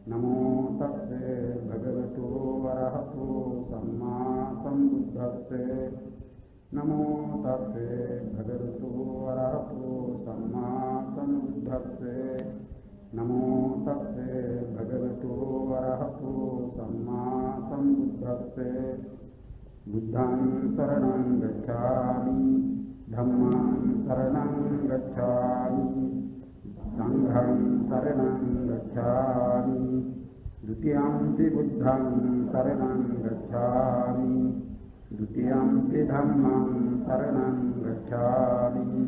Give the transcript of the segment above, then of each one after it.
नमो तस्से भगवतो अरहतो सम्मा सम्बुद्धस्से नमो तस्से भगवतो अरहतो सम्मा सम्बुद्धस्से नमो तस्से भगवतो अरहतो सम्मा सम्बुद्धस्से बुद्धं शरणं गच्छामि धम्मं शरणं गच्छामि संघं शरणं गच्छामि द्वितीयंपि बुद्धं शरणं गच्छामि द्वितीयंपि धम्मं शरणं गच्छामि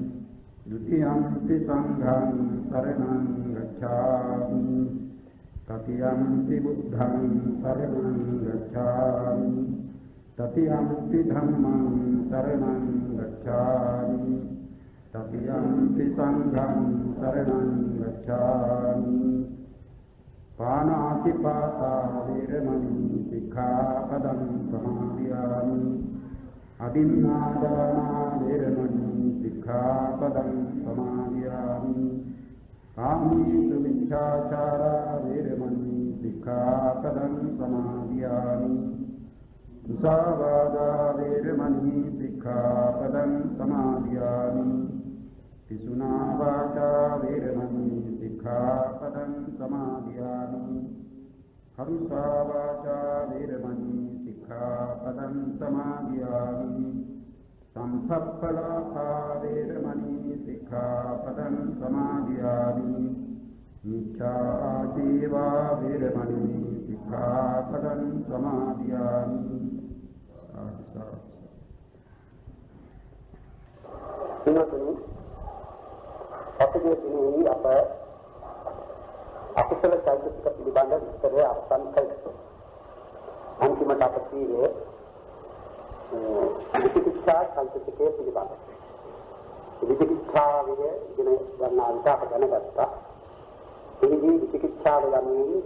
द्वितीयंपि संघं शरणं गच्छामि तृतीयंपि बुद्धं शरणं गच्छामि तृतीयंपि धम्मं शरणं गच्छामि तृतीयंपि संघं शरणं गच्छामि पानातिपाता वीरमणि सिक्खापदं समादयामि अदिन्नादाना वीरमणि सिक्खापदं समादयामि कामेषु मिथ्याचारा वीरमणि सिक्खापदं समादयामि मुसावादा वीरमणि सिक्खापदं समादयामि पिशुना वाचा वीरमणि सिक्खापदं समादयामि हंसा वाचा वीरमणि सिक्खापदं समादयामि संसप्पलापा वीरमणि सिक्खापदं समादयामि मिथ्याजीवा वीरमणि सिक्खापदं समादयामि අපගේ දිනෙහි අප අකුසල චෛතසික පිළිබඳ විස්තරය අවසන් කළා. අන්තිමට අප කීවේ විචිකිච්ඡා චෛතසිකයේ පිළිබඳ. විචිකිච්ඡාවේ ඉගෙන ගන්නා විට අප දැනගත්තා. එහිදී විචිකිච්ඡාව යන්නේ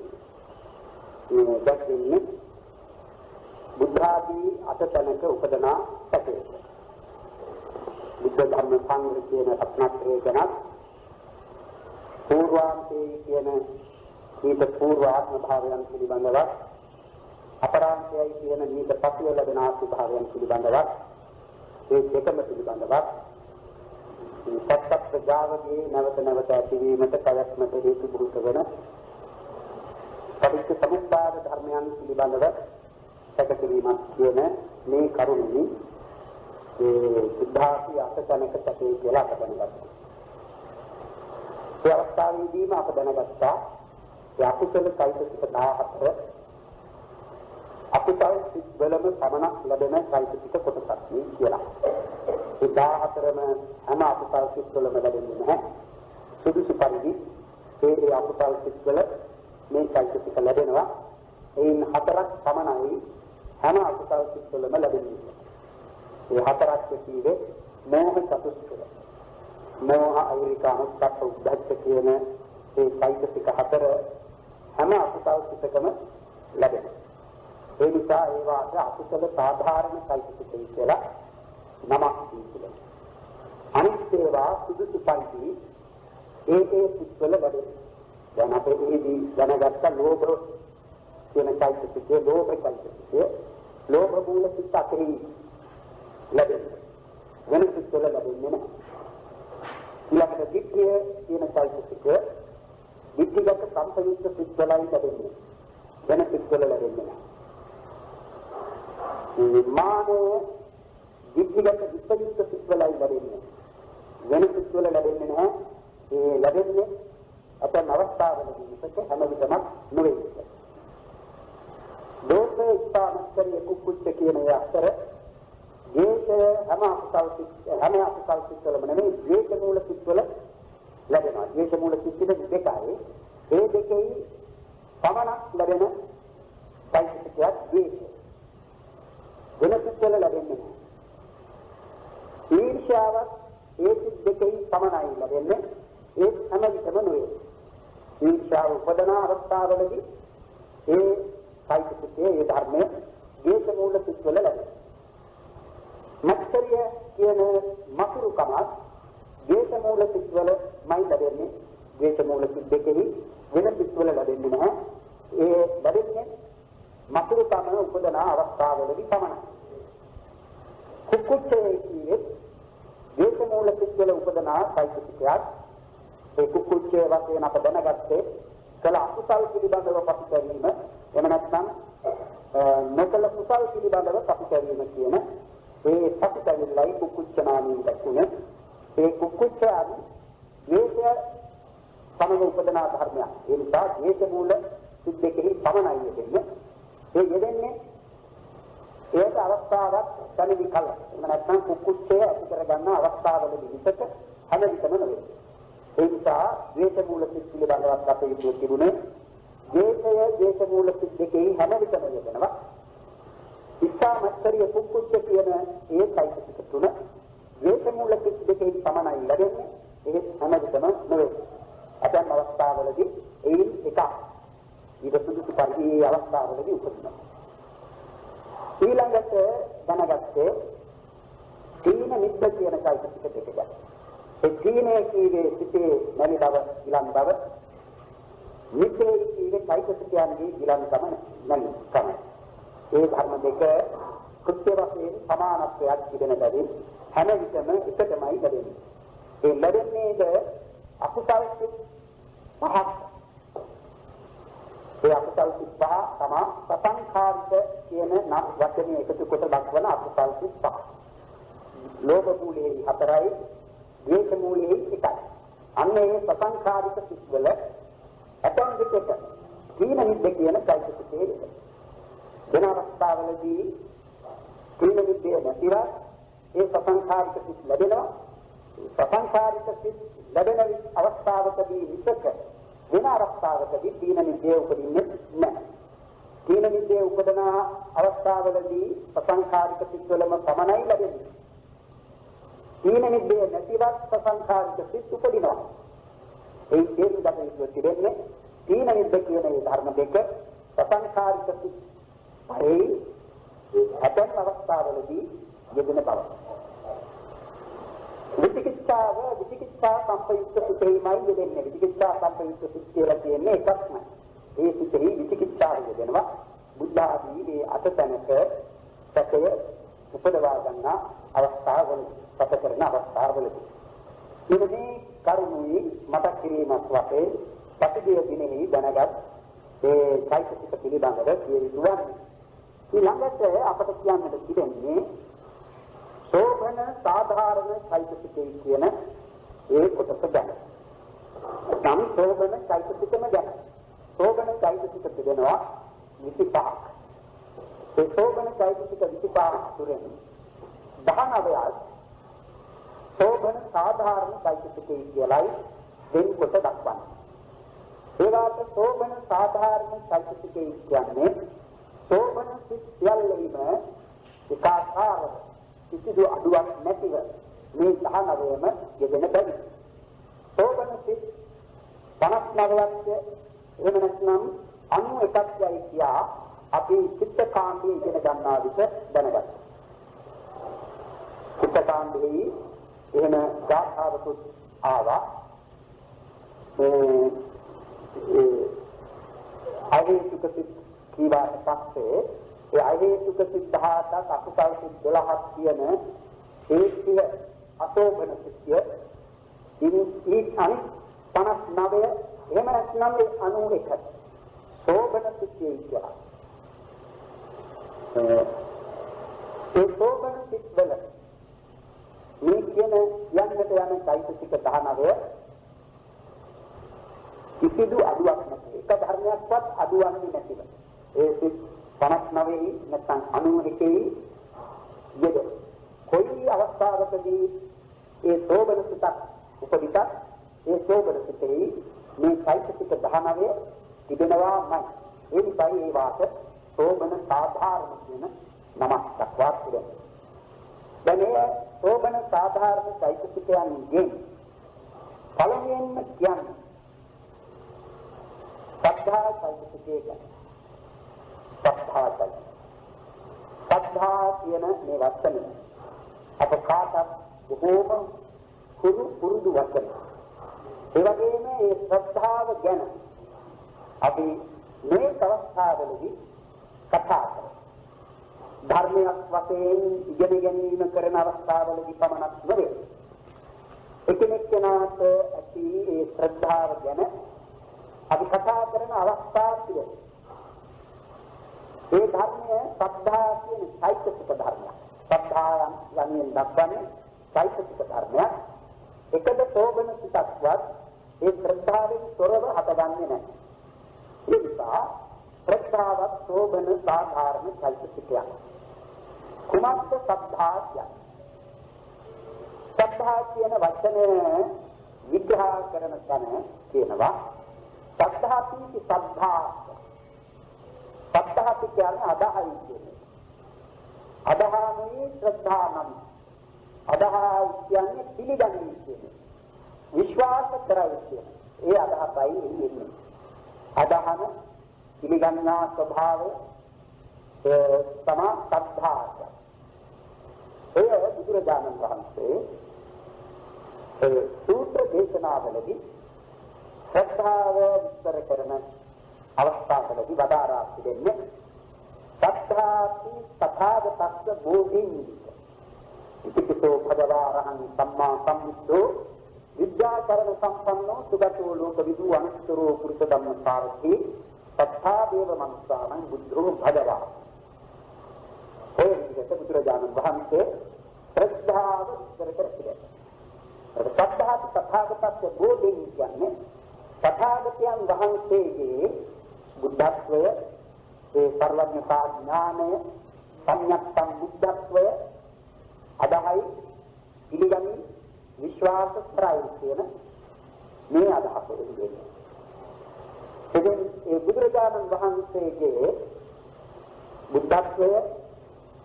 දැක්වෙන්නේ බුද්ධාදී අටතැනක උපදනා සැකය. බුද්ධ ධර්ම සංග්‍රහ කියන රත්නත්‍රය ගැන पूर्वांते කියන ඊට పూర్ව ආත්ම භාවයන් පිළිබඳව අපරාන්තයයි කියන ඊට පසුව ලැබෙන ආත්ම භාවයන් පිළිබඳව ඒ දෙකම පිළිබඳව සත්‍ය ප්‍රජාවගේ නැවත නැවත ඇතිවීමට පැවැත්මට හේතු භූත වෙන පටිච්ච සමුප්පාද ධර්මයන් පිළිබඳව සැකසීමක් කියන මේ කරුණෙහි ඒ බුද්ධාදී අටතැනක සැකේ කියලා අප දැනගත්තා. ඒ අවස්ථාවේදීම අප දැනගත්තා ඒ අකුසල චෛතසික 14 අකුසල සිත්වලම සමනක් ලැබෙන චෛතසික කොටසක් නේ කියලා. ඒ 14ම හැම අකුසල සිත්වලම ලැබෙන්නේ නැහැ. සුදුසු පරිදි ඒ අකුසල සිත්වල මේ චෛතසික ලැබෙනවා. එයින් 4ක් පමණයි හැම අකුසල සිත්වලම ලැබෙන්නේ. ඒ 4ක් කියවේ මෝහ චතුස්කය. මෝහ අවිරිකානුස්සප්ප උද්ධච්ච කියන ඒ චෛතසික 4 හැම අකුසල සිතකම ලැබෙනවා. ඒ නිසා ඒවාට අකුසල සාධාරණ චෛතසිකයි කියලා නමක් දීලා. අනිත් ඒවා සුදුසු පරිදි ඒ සිත්වල ලැබෙනවා. දැන් අපේ ඉදී දැනගත්ත ලෝභ කියන චෛතසිකයේ ලෝභ චෛතසිකයේ ලෝභ මූල සිත් අතරින් ලැබෙනවා. වෙන සිත්වල ලැබෙන්නේ නැහැ. ඊළඟට දිට්ඨිය කියන චෛතසිකය දිට්ඨිගත සම්පයුක්ත සිත්වලයි ලැබෙන්නේ. වෙන සිත්වල ලැබෙන්නේ නැහැ. මානය දිට්ඨිගත විපරිත සිත්වලයි ලැබෙන්නේ. වෙන සිත්වල ලැබෙන්නේ නැහැ. ඒ ලැබෙන්නේ අපේ අවස්ථාවලදී විසක හැම විටම නෙවෙයි. දෝෂේ ස්ථානස්තරිය කුක්කුච්ච කියන අතර දේශය හැම අකුසල සිත්වලම නෙවෙයි ද්වේෂ මූල සිත්වල ලැබෙනවා. ද්වේෂ මූල සිත් දෙකයි. ඒ දෙකේ පමණක් ලැබෙන චෛතසිකයක් ද්වේෂය. වෙන සිත්වල ලැබෙන්නේ නැහැ. ඊර්ෂ්‍යාව ඒ සිත් දෙකේ පමණයි ලැබෙන්නේ. ඒ හැම විටම නෙවෙයි. ඊර්ෂ්‍යාව උපදන අවස්ථාවලදී ඒ චෛතසිකයේ ඒ ධර්මයේ ද්වේෂ මූල සිත්වල ලැබෙනවා. මත්සරිය කියන මතුරුකම ද්වේෂ මූල සිත්වල මයි ලැබෙන්නේ. ද්වේෂ මූල සිත් දෙකෙහි වෙන සිත්වල ලැබෙන්නේ නැහැ. ඒ ලැබෙන්නේ මතුරු තම උපදන අවස්ථාවලදී පමණයි. කුක්කුච්චයේ කියන්නේ දේශ මූල සිත්වල උපදන චෛතසිකයක්. ඒ කුක්කුච්චයේ වශයෙන් අප දැනගත්තේ කළ අකුසල් පිළිබඳව පසුතැවීම, එහෙම නැත්නම් නොකළ කුසල් පිළිබඳව පසුතැවීම කියන ඒ පසුතැවිල්ලයි කුක්කුච්ච නාමයෙන් දැක්ුනේ. ඒ කුක්කුච්චයන් ද්වේෂ සමග උපදනා ධර්මයක්. ඒ නිසා ද්වේෂ මූල සිත් දෙකෙහි පමණයි යෙදෙන්නේ. ඒ යෙදෙන්නේ ඒක අවස්ථාවක් දැනෙවි කල. එහෙම නැත්නම් කුක්කුච්චය ඇති කරගන්න අවස්ථාවලදී විසක හැම විටම නෙවෙයි. ඒ නිසා ද්වේෂ මූල සිත් පිළිබඳව අපේ ඉතිරි තිබුණේ ද්වේෂ මූල සිත් දෙකෙහි හැම විටම යෙදෙනවා. ඉස්සාමත්තරිය කුක්කුච්ච කියන ඒ চৈতසික තුන ද්වේෂ මූල සිත් දෙකෙහි පමණයි ලැබෙන්නේ. ඒ හැම විටම නෙවෙයි. ඇතැම් අවස්ථාවලදී එයින් එකක් ඊට සුදුසු පරිදි අවස්ථාවලදී උපදිනවා. ඊළඟට දැනගත්තේ තීන නිද්ද කියන চৈতසික දෙකක්. ඒ තීනේ කීවේ සිටේ නැලි බව, ඊළඟ බව. නිද්දේ කීවේ চৈতසිකයන්ගේ ඊළඟ ගමන නැලි තමයි. ඒ ධර්ම දෙක කෘත්‍ය වශයෙන් සමානත්වයක් තිබෙන බැවින් හැම විටම එකටමයි ලැබෙන්නේ. ඒ ලැබෙන්නේද අකුසල් සිත් පහක්. ඒ අකුසල් සිත් පහ තමයි සසංඛාරික කියන නම් වචනේ එකතු කොට දක්වන අකුසල් සිත් පහ. ලෝභ මූලයේ 4යි, ද්වේෂ මූලයේ 1යි. අන්න ඒ සසංඛාරික සිත් වල ඇතන් දෙකට තීන නිද්ද කියන চৈতසිකයේ වෙන අවස්ථාවලදී තීන නිද්දේ නැතිව ඒ සසංඛාරික සිත් ලැබෙනවා. සසංඛාරික සිත් ලැබෙන අවස්ථාවකදී විසක වෙන අවස්ථාවකදී තීන නිද්දේ උපදින්නේ නැහැ. තීන නිද්දේ උපදන අවස්ථාවලදී සසංඛාරික සිත් වලම පමණයි ලැබෙන්නේ. තීන නිද්දේ නැතිවත් සසංඛාරික සිත් උපදිනවා. ඒ හේතු දෙකක් තිබෙන්නේ තීන නිද්ද කියන මේ ධර්ම දෙක සසංඛාරික සිත් පරේ ඇතැම් අවස්ථාවලදී යෙදෙන බව. විචිකිච්ඡා සම්පයුක්ත සිතේමයි යෙදෙන්නේ. විචිකිච්ඡා සම්පයුක්ත සිත කියලා කියන්නේ එකක්මයි. ඒ සිතෙහි විචිකිච්ඡාව යෙදෙනවා. බුද්ධ ආදී මේ අතතනක සැකය උපදවා ගන්න අවස්ථාවවලදී, සැක කරන අවස්ථාවවලදී. ඉතින් කරුණුයි මතක් කිරීමක් වශයෙන් පසුගිය දිනෙහි දැනගත් ඒ চৈতසික පිළිබඳව කියවිදුවන්නේ. ඊළඟට අපට කියන්නට තිබෙන්නේ සෝභන සාධාරණ চৈতසිකය කියන ඒ කොටස ගැන. නම් සෝභන চৈতසිකම ගැන. සෝභන চৈতසික තිබෙනවා 25ක්. ඒ සෝභන চৈতසික 25 තුරෙන් 19ක් සෝභන සාධාරණ চৈতසිකය කියලායි දෙන්කොට දක්වන්නේ. ඒවාට සෝභන සාධාරණ চৈতසිකය කියන්නේ සෝභන සිත් සියල්ලෙහිම ඒකාකාරව කිසිදු අඩුවක් නැතිව මේ 19ම යෙදෙන බැරි. සෝභන සිත් 59ක් එහෙම නැත්නම් 91යි කියා අපි චිත්තකාණ්ඩයේ ඉගෙන ගන්නා විට දැනගත්තා. චිත්තකාණ්ඩයේ එහෙම ගාථාවකුත් ආවා. අහේතුක සිත් කීවාට පස්සේ ඒ අහේතුක සිත් 18ක් අකුසල් සිත් 12ක් කියන ඒ සිය අසෝභන සිත්ය ඉනි අනිත් 59 එහෙම නැත්නම් 91 සෝභන සිත්ය කියලා. ඒ සෝභන සිත් වල මේ කියන යන්නට යන চৈতසික 19 කිසිදු අඩුවක් නැති. එක ධර්මයක්වත් අඩුවන්නේ නැතිව. ඒ සිත් 59 නැත්නම් 91 යෙද. කොයි අවස්ථාවකදී ඒ සෝබන සිතක් උපදිතත් ඒ සෝබන සිතේ මේ চৈতසික 19 තිබෙනවාමයි. ඒ නිසා ඒ වාට සෝබන සාධාරණ කියන නමක් දක්වා තිබෙනවා. දැන් මේ සෝබන සාධාරණ চৈতසිකයන්ගෙන් පළමුවෙන්ම කියන්නේ සද්ධා চৈতසිකය ගැන. සද්ධා කියන මේ වචනේ අප කාටත් බොහෝම පුරුදු වචනයක්. ඒ වගේම මේ ශ්‍රද්ධාව ගැන අපි මේ අවස්ථාවලදී කතා කරනවා. ධර්මයක් වශයෙන් ඉගෙන ගැනීම කරන අවස්ථාවලදී පමණක් නෙවෙයි. එකිනෙක කෙනාට ඇති ඒ ශ්‍රද්ධාව ගැන අපි කතා කරන අවස්ථා තිබෙනවා. ඒ ධර්මය ශ්‍රද්ධා කියන චෛතසික ධර්මයක්. ශ්‍රද්ධායන් යන්නේ දක්වන්නේ චෛතසික ධර්මයක්. එකද සෝබන සිතක්වත් ඒ ශ්‍රද්ධාවෙන් තොරව හටගන්නේ නැහැ. ඒ නිසා ශ්‍රද්ධාවත් සෝබන සාධාරණ චෛතසිකයක්. කුමක්ද ශ්‍රද්ධා කියන්නේ? ශ්‍රද්ධා කියන වචනය විග්‍රහ කරන තැන කියනවා ශ්‍රද්ධාපීති ශ්‍රද්ධා. ශ්‍රද්ධා කියන්නේ අදහයි කියන්නේ. අදහානේ ශ්‍රද්ධා නම්. අදහා කියන්නේ පිළිගන්නේ කියන්නේ. විශ්වාස කරයි කියන්නේ. ඒ අදහසයි එන්නේ. අදහන පිළිගන්නා ස්වභාවය තමයි ශ්‍රද්ධාව. එය බුදුරජාණන් වහන්සේ සූත්‍ර දේශනාවලදී ශ්‍රද්ධාව විස්තර කරන අවස්ථාවලදී වදාරා තිබෙන්නේ සත්‍යාති තථාගතස්ස බෝධින් ඉතිපිසෝ භගවාරහං සම්මා සම්බුද්ධෝ විද්‍යාකරණ සම්පන්නෝ සුගතෝ ලෝකවිදු අනුත්තරෝ පුරුෂ ධම්මසාරති තථා දේව මනුස්සානං බුද්ධෝ භගවා. ඒ විදිහට බුදුරජාණන් වහන්සේ ශ්‍රද්ධාව විස්තර කරතියි. සත්‍යාති තථාගතස්ස බෝධින් කියන්නේ තථාගතයන් වහන්සේගේ බුද්ධත්වය, ඒ සර්වඥතා ඥානය, සම්‍යක් සම්බුද්ධත්වය අදහයි පිළිගනි විශ්වාස කරයි කියන මේ අදහස එන්නේ. එදින ඒ බුදුරජාණන් වහන්සේගේ බුද්ධත්වය,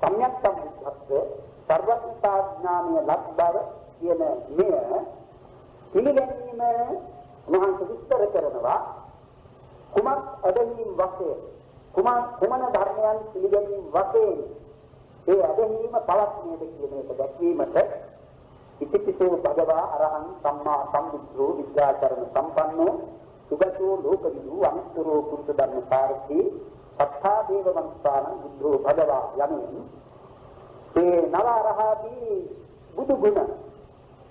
සම්‍යක් සම්බුද්ධත්වය, සර්වඥතා ඥානය ලබ බව කියන මෙය පිළිගැනීම මහන්සි විස්තර කරනවා. කුමක් අදහින් වශයෙන් කුමන ධර්මයන් පිළිගැනීම වශයෙන් ඒ අදහිම පවත්නේද කියන එක දැක්වීමට ඉතිපිසෝ භගවා අරහං සම්මා සම්බුද්ධෝ විද්‍යාකරණ සම්පන්නෝ සුගතෝ ලෝකවිදු අනුත්තරෝ පුරුෂ ධර්මසාරති සත්තා දේව මනුස්සානං බුද්ධෝ භගවා යමින් ඒ නව අරහදී බුදු ගුණ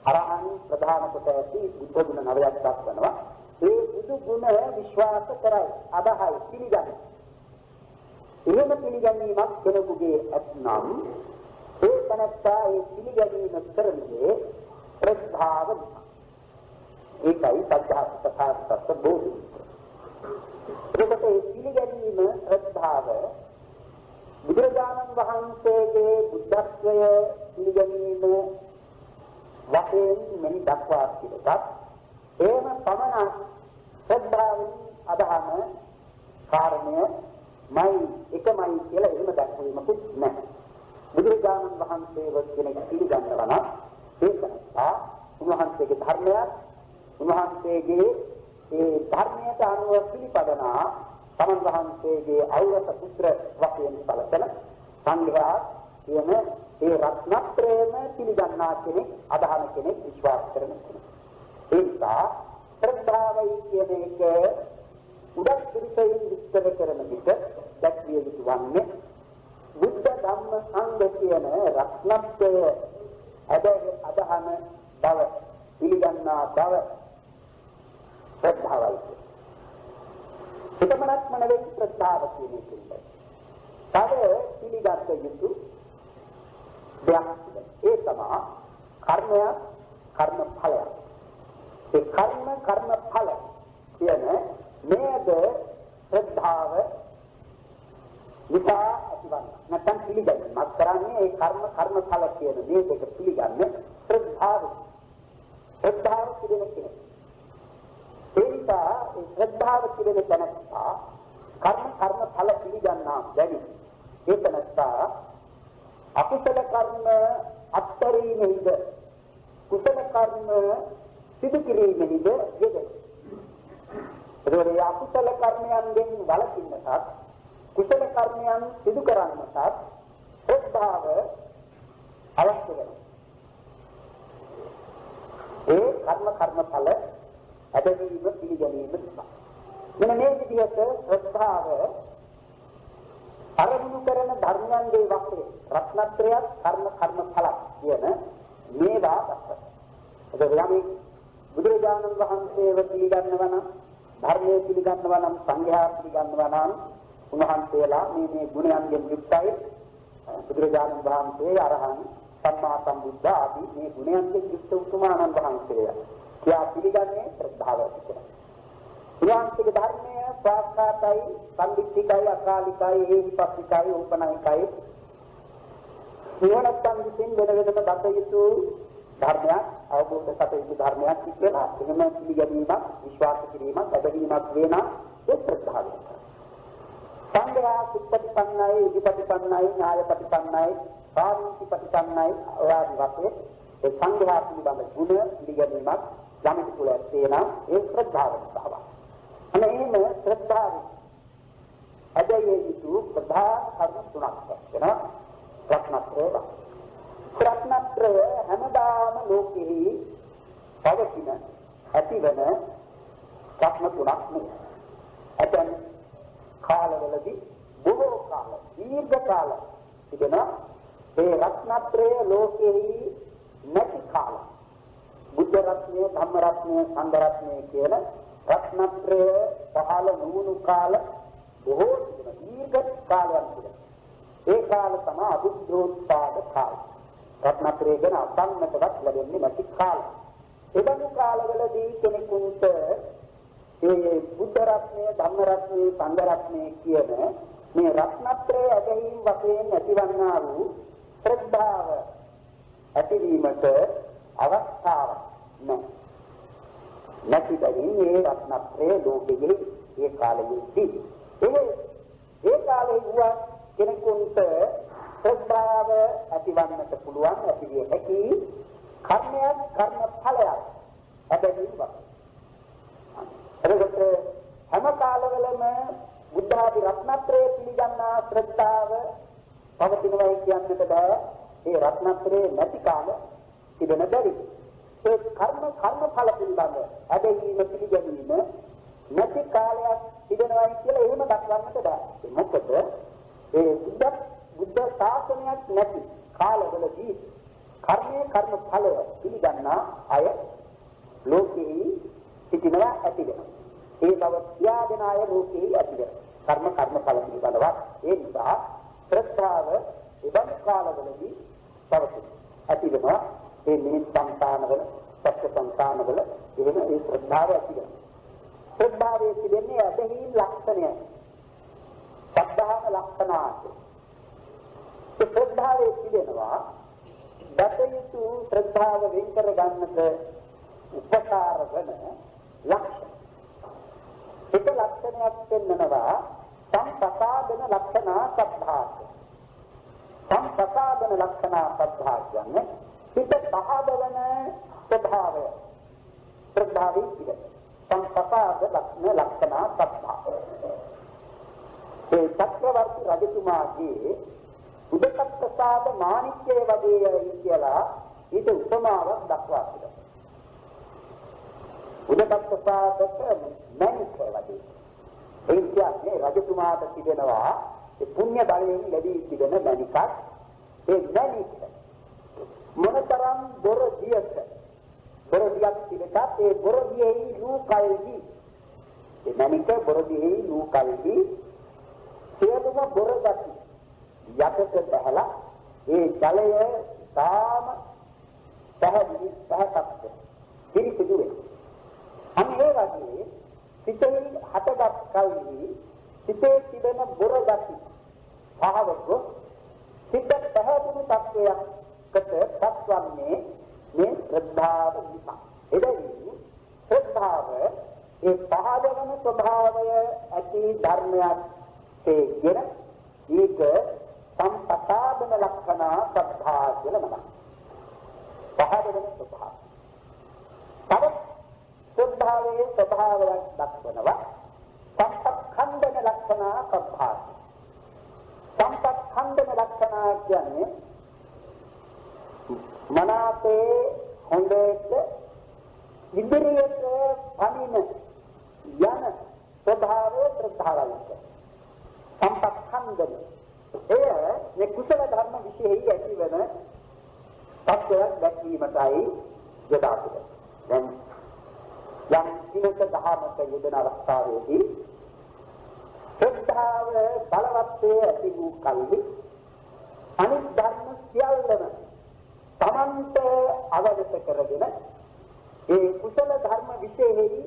අරහන් ප්‍රධාන කොට ඇති බුද්ධ ගුණ නවයක් දක්වනවා. ඒ බුදු ගුණ විශ්වාස කරයි, අදහයි, පිළිගනයි. එහෙම පිළිගැනීමක් කෙනෙකුගේ ඇත්නම් ඒ තනත්තා ඒ පිළිගැනීම කරන්නේ ශ්‍රද්ධාව නිසා. ඒකයි සත්‍යාත්ථ බෝධි. ඒකට ඒ පිළිගැනීම ශ්‍රද්ධාව බුදුරජාණන් වහන්සේගේ බුද්ධත්වය පිළිගැනීම වශයෙන් මෙහි දක්වා තිබෙනත් එහෙම පමණ ශ්‍රද්ධාවෙන් අදහන කාරණය එකමයි කියලා එහෙම දැක්වීමකුත් නැහැ. බුදුරජාණන් වහන්සේව කෙනෙක් පිළිගන්නවා නම් ඒක නිසා උන්වහන්සේගේ ධර්මයක්, උන්වහන්සේගේ ඒ ධර්මයට අනුව පිළිපදනා තමන් වහන්සේගේ අවරස පුත්‍ර වශයෙන් සැලකෙන සංඝයා කියන ඒ රත්නත්‍රයම පිළිගන්නා කෙනෙක්, අදහන කෙනෙක්, විශ්වාස කරන කෙනෙක්. ඒ නිසා ශ්‍රද්ධාවයි කියන එක උදක් පිළිසෙන් විස්තර කරන විට දැක්විය යුතු වන්නේ බුද්ධ ධම්ම සංඝ කියන රත්නත්‍රය අදහන බව, පිළිගන්නා බව ශ්‍රද්ධාවයි. එකමනක්ම නෙවෙයි ශ්‍රද්ධාව කියන එක. තව පිළිගත යුතු දෙයක් ඒ තමයි කර්මය, කර්ම ඵලය. ඒ කර්ම ඵල කියන මේද ශ්‍රද්ධාව නිසා ඇතිවන්නේ. නැත්නම් පිළිගන්නේ. කරන්නේ ඒ කර්ම ඵල කියන මේ දෙක පිළිගන්නේ ශ්‍රද්ධාව. ශ්‍රද්ධාව කියන කෙනෙක්. ඒ නිසා ඒ ශ්‍රද්ධාව කියන තැනත්තා කර්ම ඵල පිළිගන්නා බැරි. ඒ තැනත්තා අකුසල කර්ම අත්තරීමේද කුසල කර්ම සිදු කිරීමේද යෙදෙන. ඒ අකුසල කර්මයන්ගෙන් වළකින්නටත් කුසල කර්මයන් සිදු කරන්නටත් ශ්‍රද්ධාව අවශ්‍ය වෙනවා. ඒ කර්ම ඵල ඇදහිීම පිළිගැනීම නිසා. මෙන්න මේ විදිහට ශ්‍රද්ධාව අරමුණු කරන ධර්මයන්ගේ වශයෙන් රත්නත්‍රයත් කර්ම ඵලක් කියන මේවා දක්වනවා. එතකොට යමි බුදුරජාණන් වහන්සේව පිළිගන්නවා නම් ධර්මයේ පිළිගන්නවා නම් සංඝයා පිළිගන්නවා නම් උන්වහන්සේලා මේ ගුණයන්ගෙන් යුක්තයි. බුදුරජාණන් වහන්සේ අරහන් සම්මා සම්බුද්ධ ආදී මේ ගුණයන්ගෙන් යුක්ත උතුමාණන් වහන්සේය. කියා පිළිගන්නේ ශ්‍රද්ධාව ඇතිකරන. උන්වහන්සේගේ ධර්මය ස්වාක්ඛාතයි, සම්දික්ඛිකයි, අකාලිකයි, හේතුපස්සිකයි, උපනායකයි. නිවනත්තන් විසින් වෙන වෙනම දත යුතු ධර්මයක්, අවබෝධ කර යුතු ධර්මයක් කියලා එහෙම පිළිගැනීමක්, විශ්වාස කිරීමක්, අදහිීමක් වෙන ඒ ශ්‍රද්ධාවයි. සංඝයා සුප්පටිපන්නයි, ඉදිපටිපන්නයි, ඥායපටිපන්නයි, සාමීචිපටිපන්නයි ආදී වශයෙන් ඒ සංඝයා පිළිබඳ ගුණ පිළිගැනීමක් යමෙකු තුළ ඇත්තේනම් ඒ ශ්‍රද්ධාව නිසාව. අනේම ශ්‍රද්ධාව අධ්‍යයයේ යුතු ප්‍රධාන කර්ම තුනක් වෙනවා. රත්නත්‍රය. රත්නත්‍රය හැමදාම ලෝකෙහි පවතින ඇතිවන රත්න තුනක් නෙවෙයි. ඇතැම් කාලවලදී බොහෝ කාල, දීර්ඝ කාල තිබෙන ඒ රත්නත්‍රය ලෝකෙහි නැති කාල. බුද්ධ රත්නය, ධම්ම රත්නය, සංඝ රත්නය කියන රත්නත්‍රය පහළ නුණු කාල බොහෝ තිබෙන දීර්ඝ කාලයක් තිබෙනවා. ඒ කාල තමයි අබුද්ධෝත්පාද කාල. රත්නත්‍රය ගැන අසන්නටවත් ලැබෙන්නේ නැති කාල. එබඳු කාලවලදී කෙනෙකුට ඒ බුද්ධ රත්නය, ධම්ම රත්නය, සංඝ රත්නය කියන මේ රත්නත්‍රය ඇදහිීම වශයෙන් ඇතිවන්නා වූ ශ්‍රද්ධාව ඇතිවීමට අවස්ථාවක් නැහැ. නැති බැවින් මේ රත්නත්‍රය ලෝකයේ ඒ කාලයේදී ඒ කාලේ වුණා කෙනෙකුට ශ්‍රද්ධාව ඇතිවන්නට පුළුවන්, ඇතිවිය හැකි කර්මයක්, කර්ම ඵලයක් ඇදහිීම. එතකොට හැම කාලවලම බුද්ධ ආදී රත්නත්‍රය පිළිගන්නා ශ්‍රද්ධාව පවතිනවා කියන්නට බෑ. ඒ රත්නත්‍රයේ නැති කාල තිබෙන බැරි. ඒ කර්ම ඵල පිළිබඳ ඇදහිීම පිළිගැනීම නැති කාලයක් තිබෙනවා කියලා එහෙම දක්වන්නට බෑ. මොකද ඒ බුද්ධ ශාසනයක් නැති කාලවලදී කර්ම ඵලය පිළිගන්නා අය ලෝකෙහි සිටිනවා, ඇති වෙනවා. ඒ බව ත්‍යාගන අය ලෝකෙහි ඇති වෙනවා. කර්ම ඵල පිළිබඳව ඒ නිසා ශ්‍රද්ධාව එබඳු කාලවලදී පවතින ඇති වෙනවා. ඒ නිමිත් සංකානවල, සත්‍ය සංකානවල එහෙම ඒ ශ්‍රද්ධාව ඇති වෙනවා. ශ්‍රද්ධාවේ තිබෙන්නේ ඇදහිීම් ලක්ෂණය. සද්ධාම ලක්ෂණාත්. ඒ ශ්‍රද්ධාවේ තිබෙනවා දතයුතු ශ්‍රද්ධාව වෙන් කර ගන්නට උපකාර වන ලක්ෂණ. එක ලක්ෂණයක් පෙන්වනවා සම්පසාදන ලක්ෂණා සද්ධාත්. සම්පසාදන ලක්ෂණා සද්ධාත් කියන්නේ හිත පහදවන ස්වභාවය. ශ්‍රද්ධාවේ තිබෙන සම්පසාද ලක්ෂණා සද්ධාත්. ඒ චක්‍රවර්ති රජතුමාගේ උදක ප්‍රසාද මාණික්කය වගේයි කියලා ඊට උපමාවක් දක්වා තිබෙනවා. උදක ප්‍රසාදක මණික්කය වගේ. ඒ කියන්නේ රජතුමාට තිබෙනවා ඒ පුණ්‍ය බලයෙන් ලැබී තිබෙන මණිකක්. ඒ මණික මොනතරම් බොරදියක් තිබෙතත් ඒ බොරදියෙහි ලූකල්හි ඒ මණික බොරදියෙහි ලූකල්හි සියලුම බොරගති යටට බහලා ඒ ජලය තාම පහකට පිරිසිදු වෙනවා. අන්නේ වගේ සිතේ හටගත් කල්හි සිතේ තිබෙන බොරගති පහවක සිත පැහැදිලි තත්වයකට පත්වන්නේ මේ ශ්‍රද්ධාව නිසා. එබැවින් ශ්‍රද්ධාව ඒ පහදවන ස්වභාවය ඇති ධර්මයක් තේගෙන ඊට සම්පසාදන ලක්ෂණ සද්ධා කියලා නමක්. පහදවන ස්වභාවය. තව ශ්‍රද්ධාවේ ස්වභාවයක් දක්වනවා සම්පඛණ්ඩන ලක්ෂණ සද්ධා. සම්පඛණ්ඩන ලක්ෂණ කියන්නේ මනසේ හොඳට ඉදිරියට පනින යන ස්වභාවය ශ්‍රද්ධාවයි. සම්පක්ඛන්දන. එය මේ කුසල ධර්ම විශේෂයි ඇතිවන තත්ත්වයක් දැක්වීමටයි යොදා තිබෙනවා. දැන් යම් කිනක දහමක යෙදෙන අවස්ථාවේදී ශ්‍රද්ධාව බලවත්ව ඇති වූ කල්හි අනිත් ධර්ම සියල්ලම තමන්ට අවදත කරගෙන ඒ කුසල ධර්ම විශේෂෙහි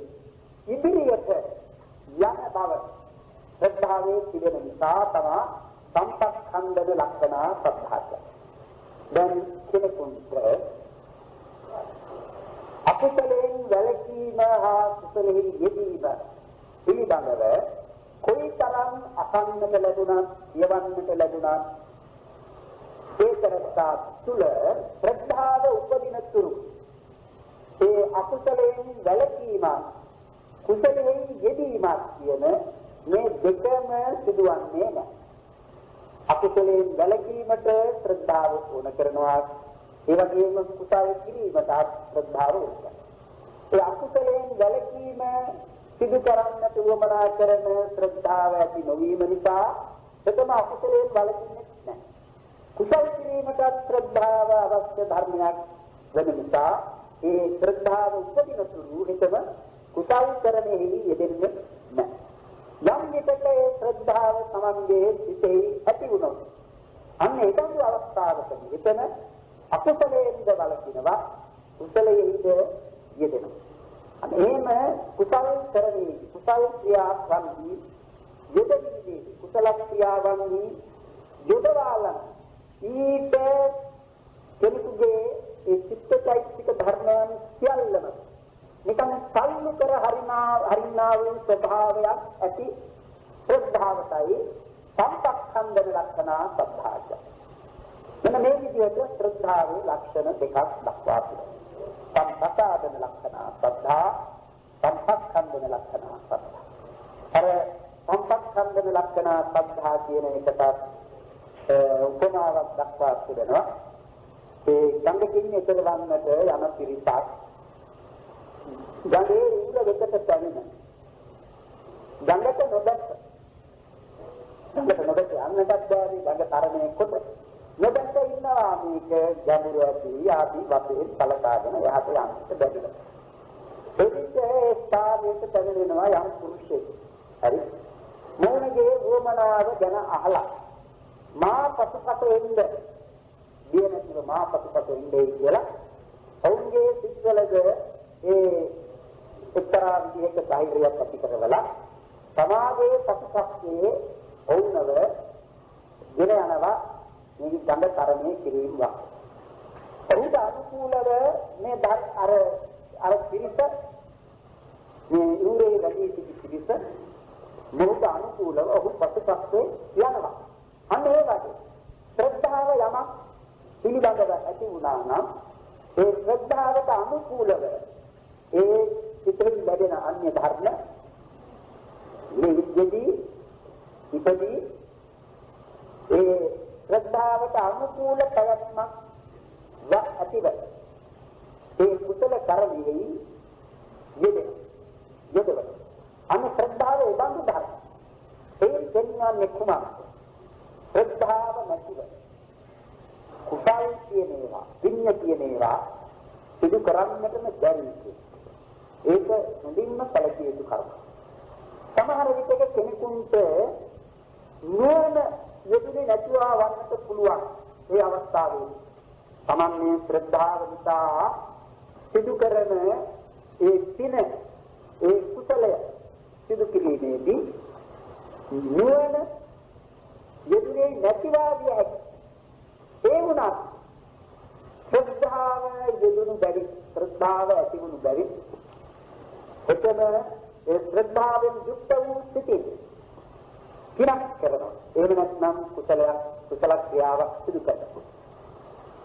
ඉදිරියට යන බව ශ්‍රද්ධාවේ තිබෙන නිසා තමයි සම්පක්ඛන්දන ලක්ෂණ සද්ධාය. දැන් කෙනෙකුට අකුසලයෙන් වැළකීම හා කුසලෙහි යෙදීම පිළිබඳව කොයිතරම් අසන්නට ලැබුණත් යවන්නට ලැබුණත් ඒ තරත්තා තුළ ශ්‍රද්ධාව උපදින තුරු ඒ අකුසලයෙන් වැළකීම කුසලයෙන් යෙදීම කියන මේ දෙකම සිදුවන්නේ නැහැ. අකුසලයෙන් වැළකීමට ශ්‍රද්ධාව ඕන කරනවා. ඒ වගේම කුසල කිරීමට ශ්‍රද්ධාව ඕන කරනවා. ඒ අකුසලයෙන් වැළකීම සිදු කරන්නට උවමනා කරන ශ්‍රද්ධාව ඇති නොවීම නිසා එතම අකුසලයෙන් වළකින්නේ නැහැ. කුසල කිරීමට ශ්‍රද්ධාව අවශ්‍ය ධර්මයක් වෙන නිසා ඒ ශ්‍රද්ධාව උපදින තුරු එතම කුසල කරණෙහි යෙදෙන්නේ නැහැ. යම් විටක ඒ ශ්‍රද්ධාව තමන්ගේ සිතෙහි ඇති වුණොත් අන්න ඒ බඳු අවස්ථාවකදී එතන අකුසලයෙන්ද වළකිනවා කුසලයෙන්ද යෙදෙනවා. එහෙම කුසල කරණේ කුසල ක්‍රියාවන්හි යෙදෙන්නේ කුසල ක්‍රියාවන්හි යොදවාලන ඊට කෙනෙකුගේ ඒ චිත්තචෛතසික ධර්මයන් සියල්ලම නිකන් සල්ලු කර හරිනා වූ ස්වභාවයක් ඇති ශ්‍රද්ධාවටයි සම්පක්ඛන්දන ලක්ෂණ සද්ධාය. මෙන්න මේ විදිහට ශ්‍රද්ධාවේ ලක්ෂණ දෙකක් දක්වා තිබෙනවා. සම්පස්සාදන ලක්ෂණ සද්ධා, සම්පක්ඛන්දන ලක්ෂණ සද්ධා. අර සම්පක්ඛන්දන ලක්ෂණ සද්ධා කියන එකට උපමාවක් දක්වා තිබෙනවා. ඒ ගංගකින් එතරවන්නට යන පිරිසක් ගඟේ ඉර වෙතට පැමිණ ගඟට නොදැක්ක යන්නටත් බැරි ගඟ තරණය කොට නොදැක්ක ඉන්නවා මේක ගැඹුරු ඇති ආදී වශයෙන් කලකාගෙන යහට යන්නට බැරිද ඒ ස්ථානයට පැමිණෙනවා යම් පුරුෂයෙක් හරි මොවුන්ගේ වුවමනාව ගැන අහලා මා පසුපස එන්න දිනසිව මා පසුපස එන්නේ කියලා ඔවුන්ගේ සිත්වලද ඒ එක්තරා විදිහක ධෛර්යයක් ඇති කරවලා සමාජයේ පසුපස්සේ ඔවුන්ව ගෙන යනවා මේ ගඟ තරණය කිරීම වා. එහිට අනුකූලව මේ අර පිරිස මේ ඉන්ද්‍රිය වැඩි සිටි පිරිස මොහොත අනුකූලව ඔහු පසුපස්සේ යනවා. අන්න ඒ වගේ ශ්‍රද්ධාව යමක් පිළිබඳව ඇති වුණා නම් ඒ ශ්‍රද්ධාවට අනුකූලව ඒ පිටරින් ලැබෙන අන්‍ය ධර්ම මේ විද්‍යදී ඉපදී ඒ ශ්‍රද්ධාවට අනුකූල ප්‍රයත්නක් වත් ඇතිව ඒ කුසල කරණෙහි යෙදෙන අන්න ශ්‍රද්ධාව ඒ බඳු ධර්ම ඒ දෙන්නේ කුමක් ශ්‍රද්ධාව නැතිව කුසල් කියන ඒවා පින්ය කියන ඒවා සිදු කරන්නටම බැරි ඒක හොඳින්ම සැලකිය යුතු කරුණ. සමහර විටක කෙනෙකුට නුවණ යෙදුනේ නැතුව වන්නට පුළුවන් ඒ අවස්ථාවේ. සමන්නේ ශ්‍රද්ධාව නිසා සිදු කරන ඒ පින ඒ කුසලය සිදු කිරීමේදී නුවණ යෙදුනේ නැතිවාදිය හැකි. ඒ වුණත් ශ්‍රද්ධාව යෙදුණු බැරි ශ්‍රද්ධාව ඇතිවුණු බැරි එතන ඒ ශ්‍රද්ධාවෙන් යුක්ත වූ සිටින් කිරක් කරනවා. එහෙම නැත්නම් කුසල ක්‍රියාවක් සිදු කරනවා.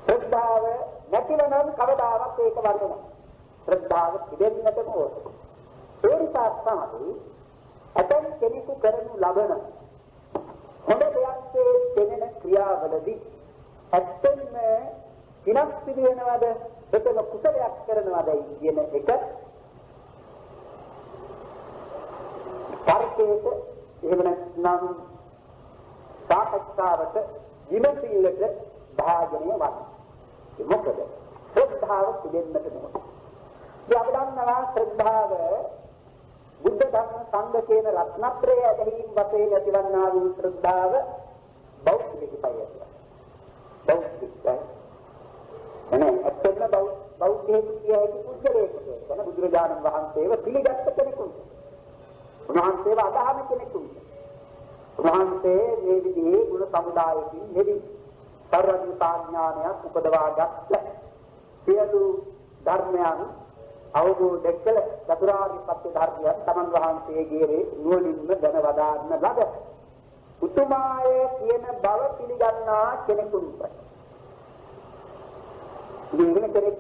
ශ්‍රද්ධාව නැතිනම් කවදාවත් ඒක වර්ධනය. ශ්‍රද්ධාව පිළිදෙන්නටම ඕන. ඒ නිසා තමයි අතන් කෙනෙකු කරනු ලබන හොඳ දෙයක් දෙනෙන ක්‍රියාවලදී ඇත්තම කිනක් සිදු වෙනවද එතන කුසලයක් කරනවද කියන එක වාදයට එහෙම නැත්නම් සාකච්ඡාවට විමසීමට භාජනය වන්නේ. මොකද ශ්‍රද්ධාව පිළිෙන්නට නෙමෙයි. අපි දන්නවා ශ්‍රද්ධාව බුද්ධ ධර්ම සංඝ කියන රත්නත්‍රය ඇදහිීම වශයෙන් ඇතිවන්නා වූ ශ්‍රද්ධාව බෞද්ධිකයි. බෞද්ධිකයි. එනේ ඇත්තම බෞද්ධයෙක් කියයි පුද්ගලයෙක් කියන බුදුරජාණන් වහන්සේව පිළිගත්ත කෙනෙකුට. උන්වහන්සේව අදහන කෙනෙකුට. උන්වහන්සේ මේ විදිහේ ගුණ සමුදායකින් මෙහි සර්වඥතා ඥානයක් උපදවාගත් සියලු ධර්මයන් අවබෝධ කළ චතුරාර්ය සත්‍ය ධර්මයන් තමන් වහන්සේගේ නුවණින්ම දැන වදාන්න ලද උතුමාය කියන බව පිළිගන්නා කෙනෙකුට. මේ කෙනෙක්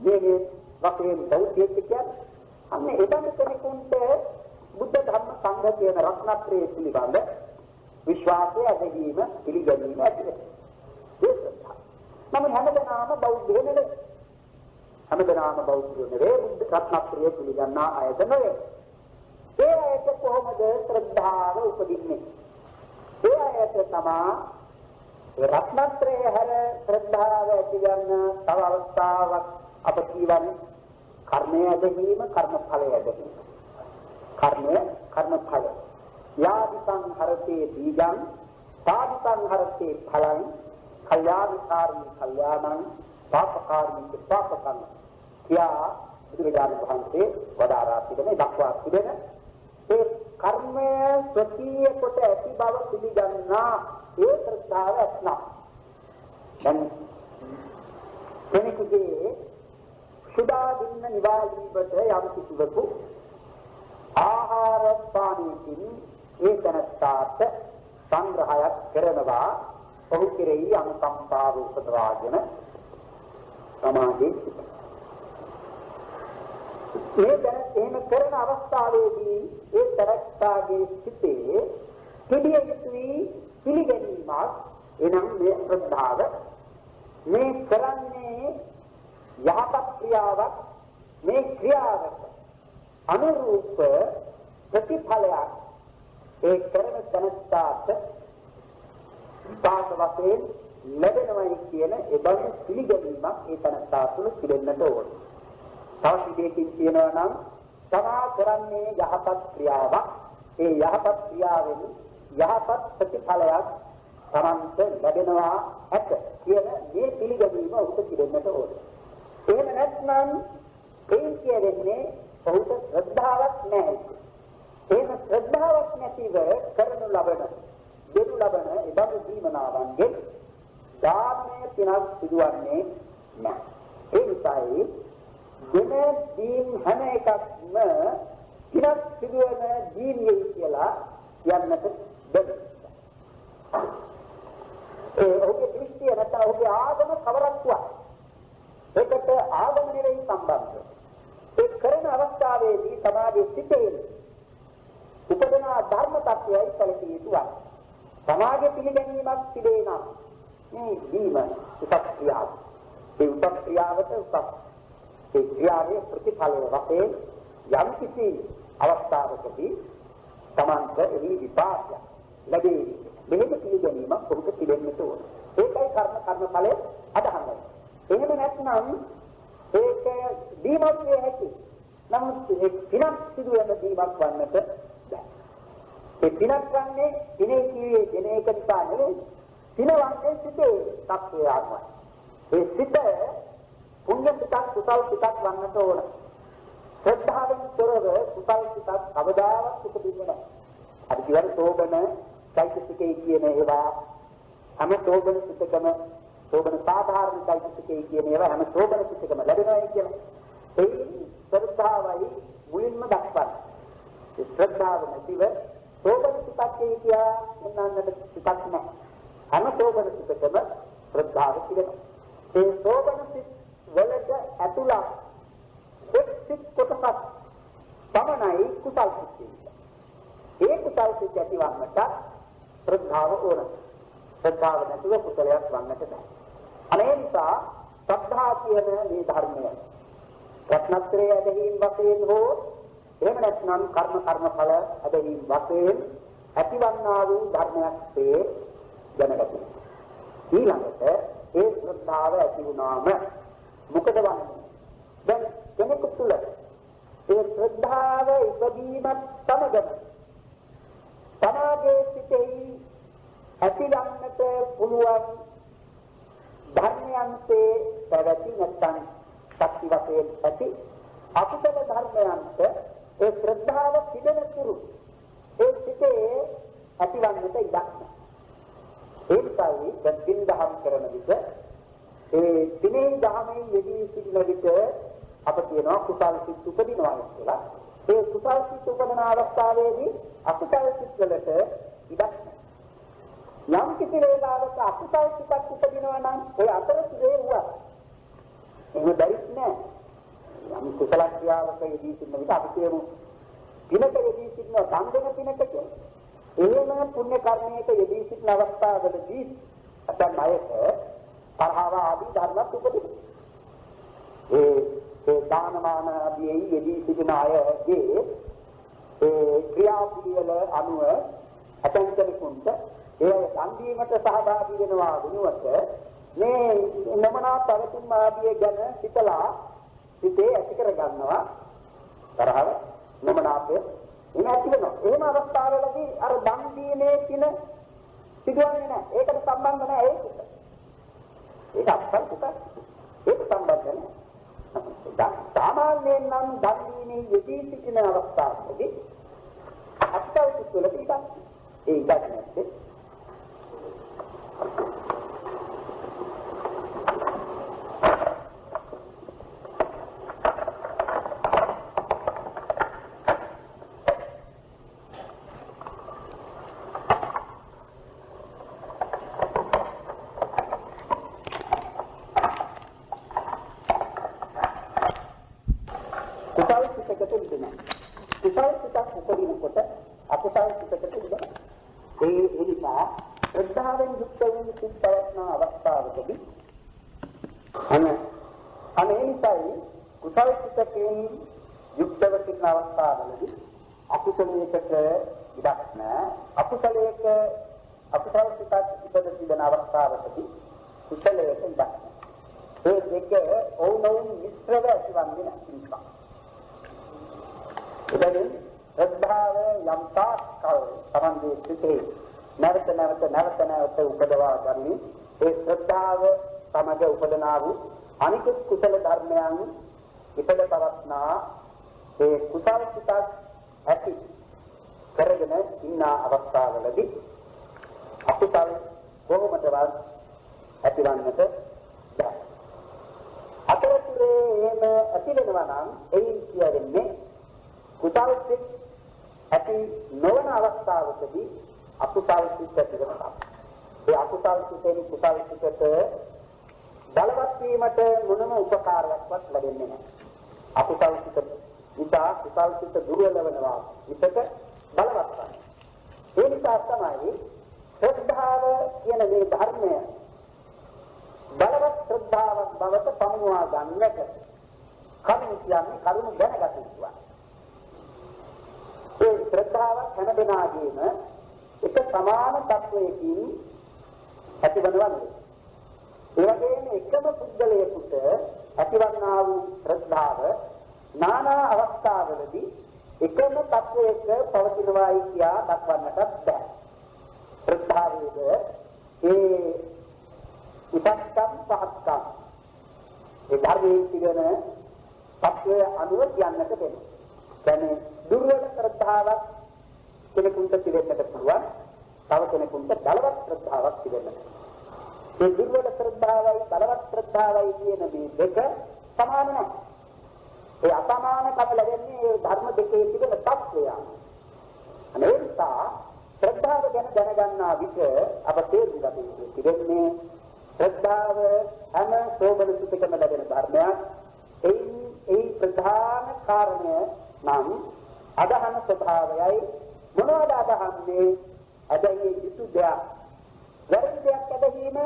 මේ වශයෙන් බෞද්ධයෙක් කියන්නේ අන්න එබඳු කෙනෙකුට බුද්ධ ධර්ම සංඝ කියන රත්නත්‍රය පිළිබඳ විශ්වාසය ඇතිවීම පිළිගැනීම ඇති වෙනවා. නමුත් හැමදෙනාම බෞද්ධ නෙවෙයි. හැමදෙනාම බෞද්ධ නෙවෙයි බුද්ධ රත්නත්‍රය පිළිගන්නා අයද නෙවෙයි. ඒ අයට කොහොමද ශ්‍රද්ධාව උපදින්නේ? ඒ අයට තමයි රත්නත්‍රය හැර ශ්‍රද්ධාව ඇතිවන තව අවස්ථාවක් අප කියවන්නේ කර්මය ඇදහිීම කර්මඵලය ඇදහිීම. කර්මඵල යාදිසං හරතේ බීජං සාදිසං හරතේ ඵලං කල්යාණකාරී කල්යාණං පාපකාරී පාපකං කියා බුදුරජාණන් වහන්සේ වදාරා තිබෙන දක්වා තිබෙන ඒ කර්මය ස්වකීය කොට ඇති බව පිළිගන්නා ඒ ශ්‍රද්ධාව ඇත්නම් දැන් කෙනෙකුගේ සුදා දින්න නිවාලීවට යම් කිසිවකු ආහාර පානයකින් ඒ තනත්තාට සංග්‍රහයක් කරනවා ඔහු කෙරෙහි අනුකම්පාව උපදවාගෙන සමාජයේ මේ දැන එහෙම කරන අවස්ථාවේදී ඒ තනත්තාගේ සිතේ පිළිය යුතුයි පිළිගැනීමක් එනම් මේ ශ්‍රද්ධාව මේ කරන්නේ යහපත් ක්‍රියාවක් මේ ක්‍රියාවට අනුරූප ප්‍රතිඵලයක් ඒ කරන තනත්තාට විපාක වශයෙන් ලැබෙනවයි කියන එබඳු පිළිගැනීමක් ඒ තනත්තා තුළ තිබෙන්නට ඕන. තව විදිහකින් කියනවා නම් තමා කරන්නේ යහපත් ක්‍රියාවක් ඒ යහපත් ක්‍රියාවෙන් යහපත් ප්‍රතිඵලයක් තමන්ට ලැබෙනවා ඇත කියන මේ පිළිගැනීම ඔහුට තිබෙන්නට ඕන. එහෙම නැත්නම් ඒ කියන්නේ ඔහුට ශ්‍රද්ධාවක් නැහැ. එහෙම ශ්‍රද්ධාවක් නැතිව කරනු ලබන දෙනු ලබන එබඳු දීමනාවන්ගෙන් ධාර්මයේ පිනක් සිදුවන්නේ නැහැ. ඒ නිසායි දෙන දීම් හැම එකක්ම පිනක් සිදුවන දීම්යයි කියලා යන්නට බැහැ. ඔහුගේ දෘෂ්ටිය නැත්නම් ඔහුගේ ආගම කවරක් වුණා. ඒකට ආගම නෙවෙයි සම්බන්ධ. ඒ කරන අවස්ථාවේදී සමාජයේ සිටේ උපදන ධර්ම tattwai සැලකිය යුතුයි. සමාජයේ පිළිගැනීමක් තිබේ නම් මේ දීම උපත් ක්‍රියාව. ඒ උපත් ක්‍රියාවට උපත් ඒ ක්‍රියාවේ ප්‍රතිඵලය වශයෙන් යම් කිසි අවස්ථාවකදී තමන්ට එහි විපාකය ලැබේ. මෙහෙම පිළිගැනීමක් ඔහුට තිබෙන්නට ඕන. ඒකයි කර්මඵලයේ අදහන්නේ. එහෙම නැත්නම් ඒක දීමක් වේ හැකි. නමුත් ඒ පිනක් සිදුවෙන දීමක් වන්නට බැහැ. ඒ පිනක් වන්නේ දිනේ කීයේ දින එක නිසා නෙවෙයි. පින වන්නේ සිටේ තත්ත්වය ආත්මයි. ඒ සිට පුණ්‍ය පිටක් කුසල් පිටක් වන්නට ඕන. ශ්‍රද්ධාවෙන් තොරව කුසල් පිටක් අවදාවක් උපදින්නේ නැහැ. අද කියන සෝබන චෛතසිකේ කියන ඒවා හැම සෝබන සිතකම සෝබන සාධාරණ චෛතසිකේ කියන ඒවා හැම සෝබන සිතකම ලැබෙනවා කියන්නේ. ඒ ශ්‍රද්ධාවයි මුලින්ම දක්වන්නේ. ඒ ශ්‍රද්ධාව නැතිව සෝබන සිතක් කියා මොනන්නද සිතක් නැහැ. හැම සෝබන සිතකම ශ්‍රද්ධාව තිබෙනවා. ඒ සෝබන සිත වලට ඇතුළත් එක් සිත් කොටසක් පමණයි කුසල් සිත්. ඒ කුසල් සිත් ඇතිවන්නට ශ්‍රද්ධාව ඕන. ශ්‍රද්ධාව නැතිව කුසලයක් වන්නට බෑ. අනේ නිසා ශ්‍රද්ධා කියන මේ ධර්මය රත්නත්‍රය ඇදහිීම වශයෙන් හෝ එහෙම නැත්නම් කර්මඵල ඇදහිම් වශයෙන් ඇතිවන්නා වූ ධර්මයක් තේ දැනගත යුතුයි. ඊළඟට ඒ ශ්‍රද්ධාව ඇති වුණාම මොකද වන්නේ? දැන් කෙනෙකු තුළ ඒ ශ්‍රද්ධාව ඉපදීමත් සමගම තමාගේ සිතෙහි ඇතිවන්නට පුළුවන් ධර්මයන්ගේ පැවැති නැත්නම් ශක්ති වශයෙන් ඇති අකුසල ධර්මයන්ට ඒ ශ්‍රද්ධාව පිළිදෙන තුරු ඒ සිතේ ඇතිවන්නට ඉඩක් නැහැ. ඒකයි දැන් දින් දහම් කරන විට ඒ දිනේ දහමේ යෙදී සිටින විට අප කියනවා කුසල් සිත් උපදිනවා කියලා. ඒ කුසල් සිත් උපදින අවස්ථාවේදී අකුසල් සිත් වලට ඉඩක් නැහැ. යම් කිසි වේලාවක අකුසල් සිතක් උපදිනවා නම් ඒ අතරතුරේ වුණා. එහෙම බැරිත් නෑ. යම් කුසල ක්‍රියාවක යෙදී සිටින විට අපි කියමු දිනක යෙදී සිටින දන් දෙන දිනක කියලා. එහෙම පුණ්‍ය කර්මයක යෙදී සිටින අවස්ථාවලදී අපෙන් අයත තරහව ආදී ධර්මත් උපදිනවා. ඒ දානමාන ආදී යෙදී සිටින අයගේ ඒ ක්‍රියාපිළිවෙල අනුව අපෙන් කෙනෙකුට ඒ සංදීමට සහභාගී වෙනවා වෙනුවට මේ නමනා පවතින ආදී ගැන සිතලා සිතේ ඇති කර ගන්නවා තරහව නමනාපේ එනැති වෙනවා. එහෙම අවස්ථාවලදී අර දන් දීමේ කින සිදුවන්නේ නැහැ. ඒකට සම්බන්ධ නැහැ ඒක. ඒක අපස්සල් පුතක්. ඒක සම්බන්ධ නැහැ. සාමාන්‍යයෙන් නම් දන් දීමේ යෙදී සිටින අවස්ථාවකදී අපස්සල් සිතුවලදී ඒ ඉඩක් නැත්තේ. උපදවා ගන්නේ ඒ ශ්‍රද්ධාව සමග උපදනා වූ අනිත් කුසල ධර්මයන් ඉපද පවත්නා ඒ කුසල සිතක් ඇති කරගෙන ඉන්න අවස්ථාවලදී අකුසල කොහොමදවත් ඇතිවන්නට බැහැ. අතරතුරේ එහෙම ඇති වෙනවා නම් එයින් කියන්නේ කුසල සිත් ඇති නොවන අවස්ථාවකදී අකුසල සිත් ඇති වෙනවා. ඒ අකුසල් සිතේ කුසල් සිතට බලවත් වීමට මොනම උපකාරයක්වත් ලැබෙන්නේ නැහැ. අකුසල් සිත නිසා කුසල් සිත දුර්වල වෙනවා. විතක බලවත් වෙනවා. ඒ නිසා තමයි ශ්‍රද්ධාව කියන මේ ධර්මය බලවත් ශ්‍රද්ධාවක් බවට පමුණවා ගන්නට කරුණු කියන්නේ කරුණු දැනගත යුතුයි. ඒ ශ්‍රද්ධාවක් හැම දෙනාගේම එක සමාන තත්වයකින් ඇතිවනවන්නේ. ඒ වගේම එකම පුද්ගලයෙකුට ඇතිවන්නා වූ ශ්‍රද්ධාව নানা අවස්ථාවලදී එකම තත්වයක පවතිනවායි කියා දක්වන්නට බැහැ. ශ්‍රද්ධාවේද ඒ උපක්කම් පහක්කම් ඒ ධර්මයේ තිබෙන තත්වය අනුව කියන්නට වෙනවා. කියන්නේ දුර්වල ශ්‍රද්ධාවක් කෙනෙකුට තිබෙන්නට පුළුවන්. තව කෙනෙකුට බලවත් ශ්‍රද්ධාවක් තිබෙන්නට. ඒ දුර්වල ශ්‍රද්ධාවයි බලවත් ශ්‍රද්ධාවයි කියන මේ දෙක සමාන නැහැ. ඒ අසමානකම ලැබෙන්නේ ඒ ධර්ම දෙකේ තිබෙන තත්වය. අනේ නිසා ශ්‍රද්ධාව ගැන දැනගන්නා විට අප තේරුම් ගත යුතු තිබෙන්නේ ශ්‍රද්ධාව හැම සෝබන සුතිකම ලැබෙන ධර්මයක්. ඒ ප්‍රධාන කාරණය නම් අදහන ස්වභාවයයි. මොනවද අදහන්නේ? අදහේ යුතු දෙයක්. වැරදි දෙයක් අදහීම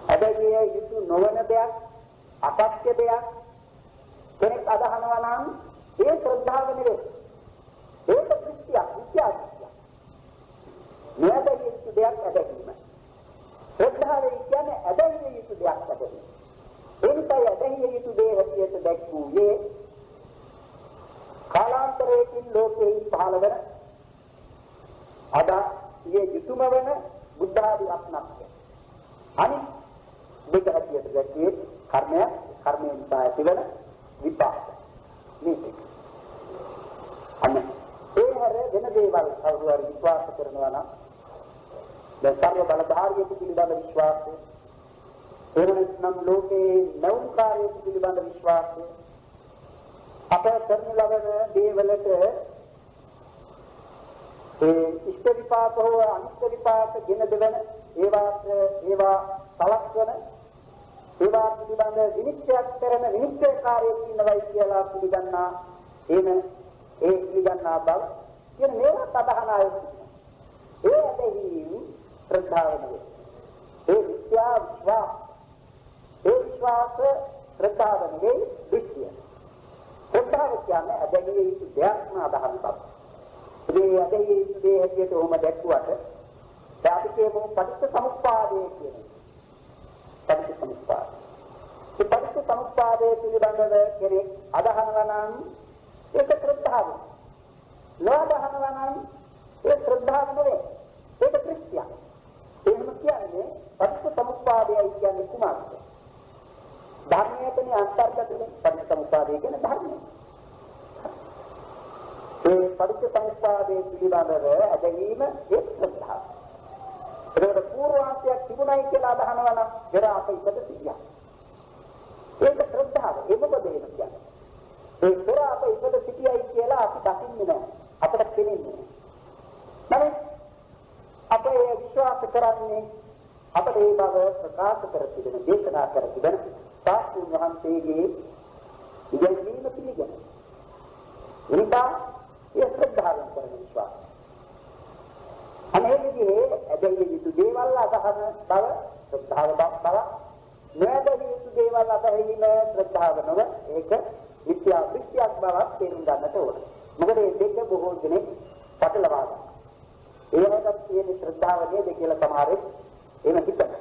හැබැයි ඒ යුතු නොවන දෙයක් අසත්‍ය දෙයක් කෙනෙක් අදහනවා නම් ඒ ශ්‍රද්ධාව නෙවෙයි. ඒක දෘෂ්ටියක්, විද්‍යා දෘෂ්ටියක්. නොඇදහිය යුතු දෙයක් ඇදහිීම. ශ්‍රද්ධාව කියන්නේ ඇදහිය යුතු දෙයක් ඇදහිීම. ඒ නිසා ඇදහිය යුතු දේ හැටියට දැක්වූයේ කාලාන්තරයකින් ලෝකෙහි පහළ වන අද මේ යුතුයම වන බුද්ධ ආදී රත්නත්වය. අනිත් දෙක හැටියට දැක්වේ කර්මය, කර්මයෙන් නිසා ඇතිවන විපාක. මේක. අන්න ඒ හැර වෙන දේවල් කවුරු හරි විශ්වාස කරනවා නම් දැන් සර්ව බලධාරියෙකු පිළිබඳ විශ්වාසය, එවනනම් ලෝකේ නෞකාරයෙකු පිළිබඳ විශ්වාසය, අප කරන ලබන දේවලට ඒ ඉෂ්ට විපාක හෝ අනිෂ්ට විපාක ගෙන දෙවන ඒවා සලස්වන ඒවා පිළිබඳ විනිශ්චයක් කරන විනිශ්චයකාරයෙක් ඉන්නවයි කියලා පිළිගන්නා ඒ පිළිගන්නා බව කියන මේවත් අදහන අය සිටිනවා. ඒ ඇදහිීම ශ්‍රද්ධාව නෙවෙයි. ඒ විශ්වාස ශ්‍රද්ධාව නෙවෙයි දෘෂ්ටිය. ශ්‍රද්ධාව කියන්නේ ඇදහිය යුතු දෙයක්ම අදහන බව. මේ ඇදහිය යුතු දේ හැටියට ඔහොම දැක්ුවට දැන් අපි කියමු පටිච්චසමුප්පාදය කියන එක. පටිච්චසමුප්පාදය. මේ පටිච්චසමුප්පාදය පිළිබඳව කෙරෙහි අදහනවා නම් ඒක ශ්‍රද්ධාව. නොඅදහනවා නම් ඒ ශ්‍රද්ධාව නෙවෙයි. ඒක දෘෂ්ටියක්. එහෙම කියන්නේ පටිච්චසමුප්පාදයයි කියන්නේ කුමක්ද? ධර්මයේදී අන්තර්ගතනේ පටිච්චසමුප්පාදය කියන්නේ ධර්මය. ඒ පටිච්චසමුප්පාදයේ පිළිබඳව ඇදහිීම ඒ ශ්‍රද්ධාව. ඒකට පූර්වාංශයක් තිබුණයි කියලා අදහනවා නම් පෙර අප ඉපද සිටියා. ඒක ශ්‍රද්ධාව. ඒ මොකද කියන්නේ? ඒ පෙර අප ඉපද සිටියයි කියලා අපි දකින්නේ නැහැ. අපට පෙනෙන්නේ නැහැ. අපේ විශ්වාස කරන්නේ අපට ඒ බව ප්‍රකාශ කර තිබෙන දේශනා කර තිබෙන සාස්ත්‍රීය වහන්සේගේ ඉගෙනීම පිළිගන්න. එනිසා ඒ ශ්‍රද්ධාවෙන් කරන විශ්වාසය. අනේකදී ඇදහිය යුතු දේවල් අදහන බව ශ්‍රද්ධාව බව නොඇදහිය යුතු දේවල් අදහිීම ශ්‍රද්ධාව නොව ඒක විද්‍යා දෘෂ්ටියක් බවක් තේරුම් ගන්නට ඕන. මොකද මේ දෙක බොහෝ දෙනෙක් පටලවා ගන්නවා. ඒකට තියෙන ශ්‍රද්ධාව නේද කියලා සමහරෙක් එහෙම හිතනවා.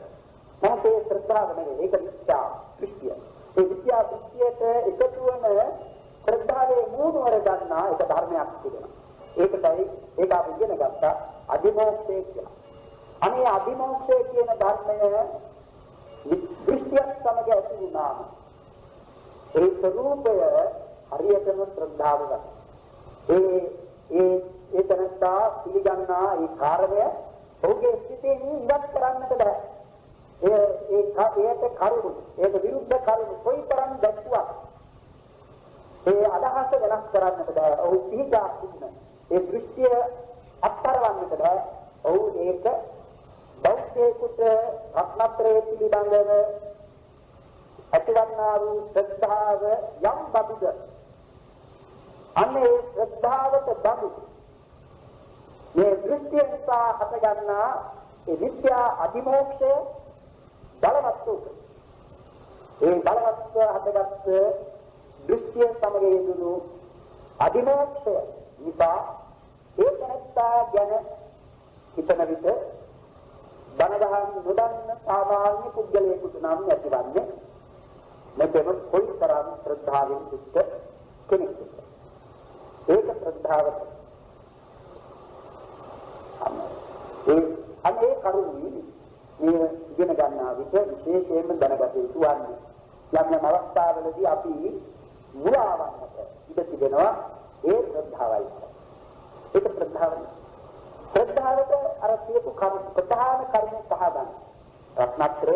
නමුත් ඒ ශ්‍රද්ධාව නෙවෙයි ඒක විද්‍යා දෘෂ්ටිය. ඒ විද්‍යා දෘෂ්ටියට එකතු වන ශ්‍රද්ධාවේ මූලවර ගන්නා එක ධර්මයක් තිබෙනවා. ඒක අපි ඉගෙන ගත්තා අධිමෝක්ෂය කියලා. අනේ අධිමෝක්ෂය කියන ධර්මය දෘෂ්ටියක් සමග ඇති වුණාම ඒ ස්වરૂපය හරියටම ශ්‍රද්ධාව ගන්න. ඒ තනස්සා පිළිගන්නා ඒ කාර්යය ඔහුගේ සිතෙන් ඉවත් කරන්නට බෑ. ඒකට කරුණු ඒක විරුද්ධ කරුණු කොයිතරම් දැක්ුවා ඒ අදහස වෙනස් කරන්නට බෑ. ඔහු පිළිගා සිටින ඒ දෘෂ්ටිය අත්තරවන්නට බෑ. ඔහු ඒක බෞද්ධයෙකුට රත්නත්‍රයේ පිළිබඳව ඇතිවන්නා වූ ශ්‍රද්ධාව යම් බබුද අන්නේ ශ්‍රද්ධාවට බබු මේ දෘෂ්ටිය නිසා හටගන්නා ඒ විද්‍යා අධිමෝක්ෂය බලවත් වූ ඒ බලවත් හටගත් දෘෂ්ටිය සමග යෙදුණු අධිමෝක්ෂය නිසා ඒ තැනත්තා ගැන හිතන විට බණදහම් නොදන්න සාමාන්‍ය පුද්ගලයෙකුට නම් ඇතිවන්නේ මෙතන කොයිතරම් ශ්‍රද්ධාවෙන් යුක්ත කෙනෙක්ද. ඒක ශ්‍රද්ධාවට අනේ කරුණී මේ ඉගෙන ගන්නා විට විශේෂයෙන්ම දැනගත යුතු වන්නේ යම් අවස්ථාවලදී අපි මුලාවන්නට ඉඩ තිබෙනවා ඒ ශ්‍රද්ධාවයි. ඒක ශ්‍රද්ධාවයි. ශ්‍රද්ධාවට අර සියලු ප්‍රධාන කර්ම පහ ගන්න. රත්නත්‍ර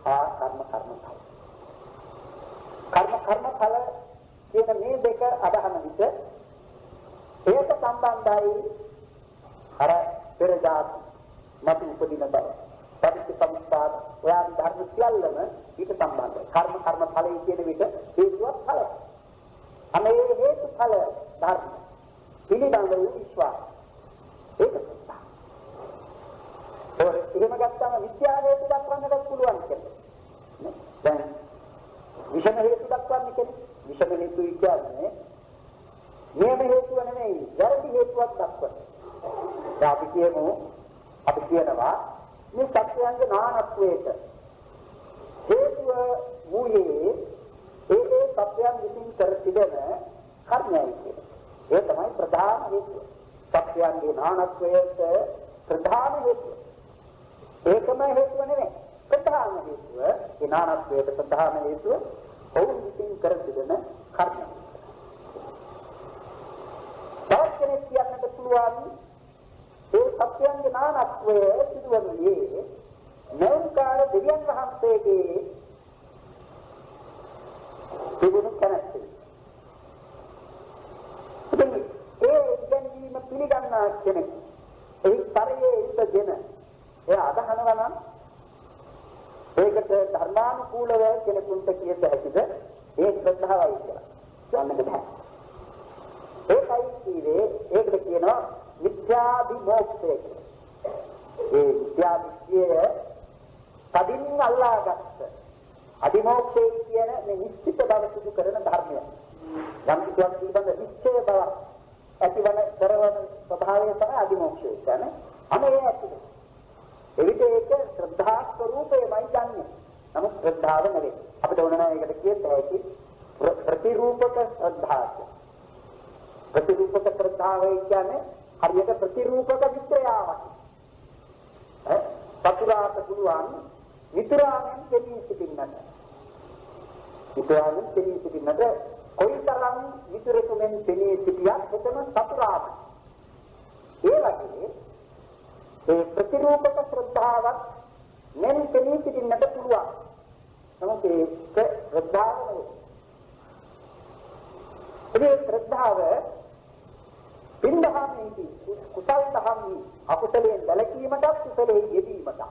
හා කර්ම ඵල කියන මේ දෙක අදහන විට ඒක සම්බන්ධයි අර පෙර ජාති මත උපදින බව. පටිච්චසමුප්පාද ඔයා ධර්ම සියල්ලම ඊට සම්බන්ධයි. කර්ම ඵලයේ කියන විට හේතුවත් ඵලයි. අනේ හේතු ඵල ධර්ම පිළිබඳ වූ විශ්වාස ඒක එහෙම ගත්තම විද්‍යා හේතු දක්වන්නත් පුළුවන් කියලා. දැන් විෂම හේතු දක්වන්නේ කෙනෙක් විෂම හේතු කියන්නේ නියම හේතුව නෙමෙයි වැරදි හේතුවක් දක්වන. දැන් අපි කියනවා මේ සත්‍යයන්ගේ නානත්වයට හේතුව වූයේ ඒ සත්‍යයන් විසින් කර තිබෙන කර්මයයි කියන්නේ. ඒ තමයි ප්‍රධාන හේතුව. සත්‍යයන්ගේ නානත්වයට ප්‍රධාන හේතුව. ඒකම හේතුව නෙමෙයි. ප්‍රධාන හේතුව ඒ නානත්වයට ප්‍රධාන හේතුව ඔවුන් විසින් කර තිබෙන කර්මය. තවත් කියන්නට පුළුවන් ඒ සත්‍යයන්ගේ නානත්වය සිදුවන්නේ නෞකාර දෙවියන් වහන්සේගේ තිබුණු කැමැත්තයි. ඉතින් ඒ ඉගැන්වීම පිළිගන්නා කෙනෙක් ඒ තරයේ ඉඳගෙන එයා අදහනවා නම් ඒකට ධර්මානුකූලව කෙනෙකුට කියත හැකිද ඒ ශ්‍රද්ධාවයි කියලා. යන්නට බෑ. ඒකයි කියන්නේ ඒකට කියනවා මිත්‍යාදිමෝක්ෂය කියලා. ඒ මිත්‍යාදිය කදින් අල්ලාගත්ත අදිමෝක්ෂය කියන මේ නිශ්චිත බව සිදු කරන ධර්මය. යම් කිසිවක් පිළිබඳ නිශ්චය බව ඇතිවන කරවන ස්වභාවය තමයි අදිමෝක්ෂය කියන්නේ. අනේ ඇතිද? එවිට ඒක ශ්‍රද්ධා ස්වરૂපයමයි ගන්නෙ. නමුත් ශ්‍රද්ධාව නෙවෙයි. අපිට ඕන නම් ඒකට කියත හැකි ප්‍රතිරූපක ශ්‍රද්ධාව. ප්‍රතිරූපක ශ්‍රද්ධාව කියන්නේ හරියට ප්‍රතිරූපක විත්‍රයාවක්. සතුරාට පුළුවන් විතරාගෙන් දෙවි සිටින්නට. විතරාගෙන් දෙවි සිටින්නට කොයිතරම් විතරකෙන් දෙවි සිටියක් එතන සතුරාට. ඒ වගේ ඒ ප්‍රතිරූපක ශ්‍රද්ධාවක් මෙන් දෙවි සිටින්නට පුළුවන්. නමුත් ඒ ශ්‍රද්ධාව නෙවෙයි. ඒ ශ්‍රද්ධාව පින්දහමේදී කුසල දහමී අකුසලයෙන් වැළකීමට කුසලයේ යෙදීමට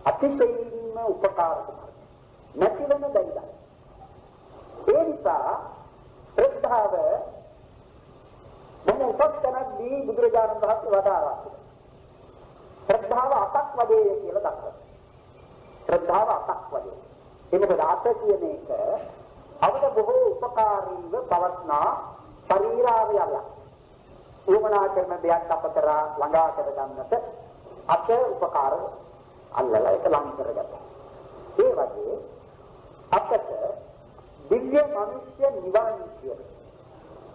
අතිශයින්ම උපකාරක නැතිවෙන දෙයක්. ඒ නිසා ශ්‍රද්ධාව මොන උපස්තනදී බුදුරජාණන් වහන්සේ වදාරා. ශ්‍රද්ධාව අතක් වගේ කියලා දක්වනවා. ශ්‍රද්ධාව අතක් වගේ. එනකොට අත කියන එක අපට බොහෝ උපකාරීව පවත්නා ශරීරාවයයක්. උවමනා කරන දෙයක් අපතර ළඟා කර ගන්නට අත උපකාර අල්ලලා ඒක ලං කරගත්තා. ඒ වගේ අපට දිව්‍ය මනුෂ්‍ය නිවන් කියන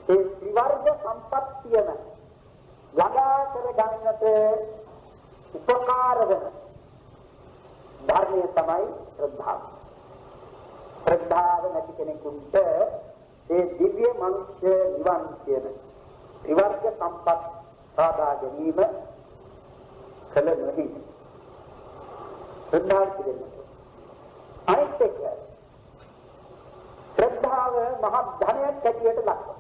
ඒ ත්‍රිවර්ග සම්පත්තියම ළඟා කර ගන්නට උපකාර වෙන ධර්මය තමයි ශ්‍රද්ධාව. ශ්‍රද්ධාව නැති කෙනෙකුට ඒ දිව්‍ය මනුෂ්‍ය නිවන් කියන ත්‍රිවර්ග සම්පත් සාදා ගැනීම කල නොහි. ශ්‍රද්ධාව කියන්නේ අනිත් එක ශ්‍රද්ධාව මහ ධනයක් ඇටියට ලක්වනවා.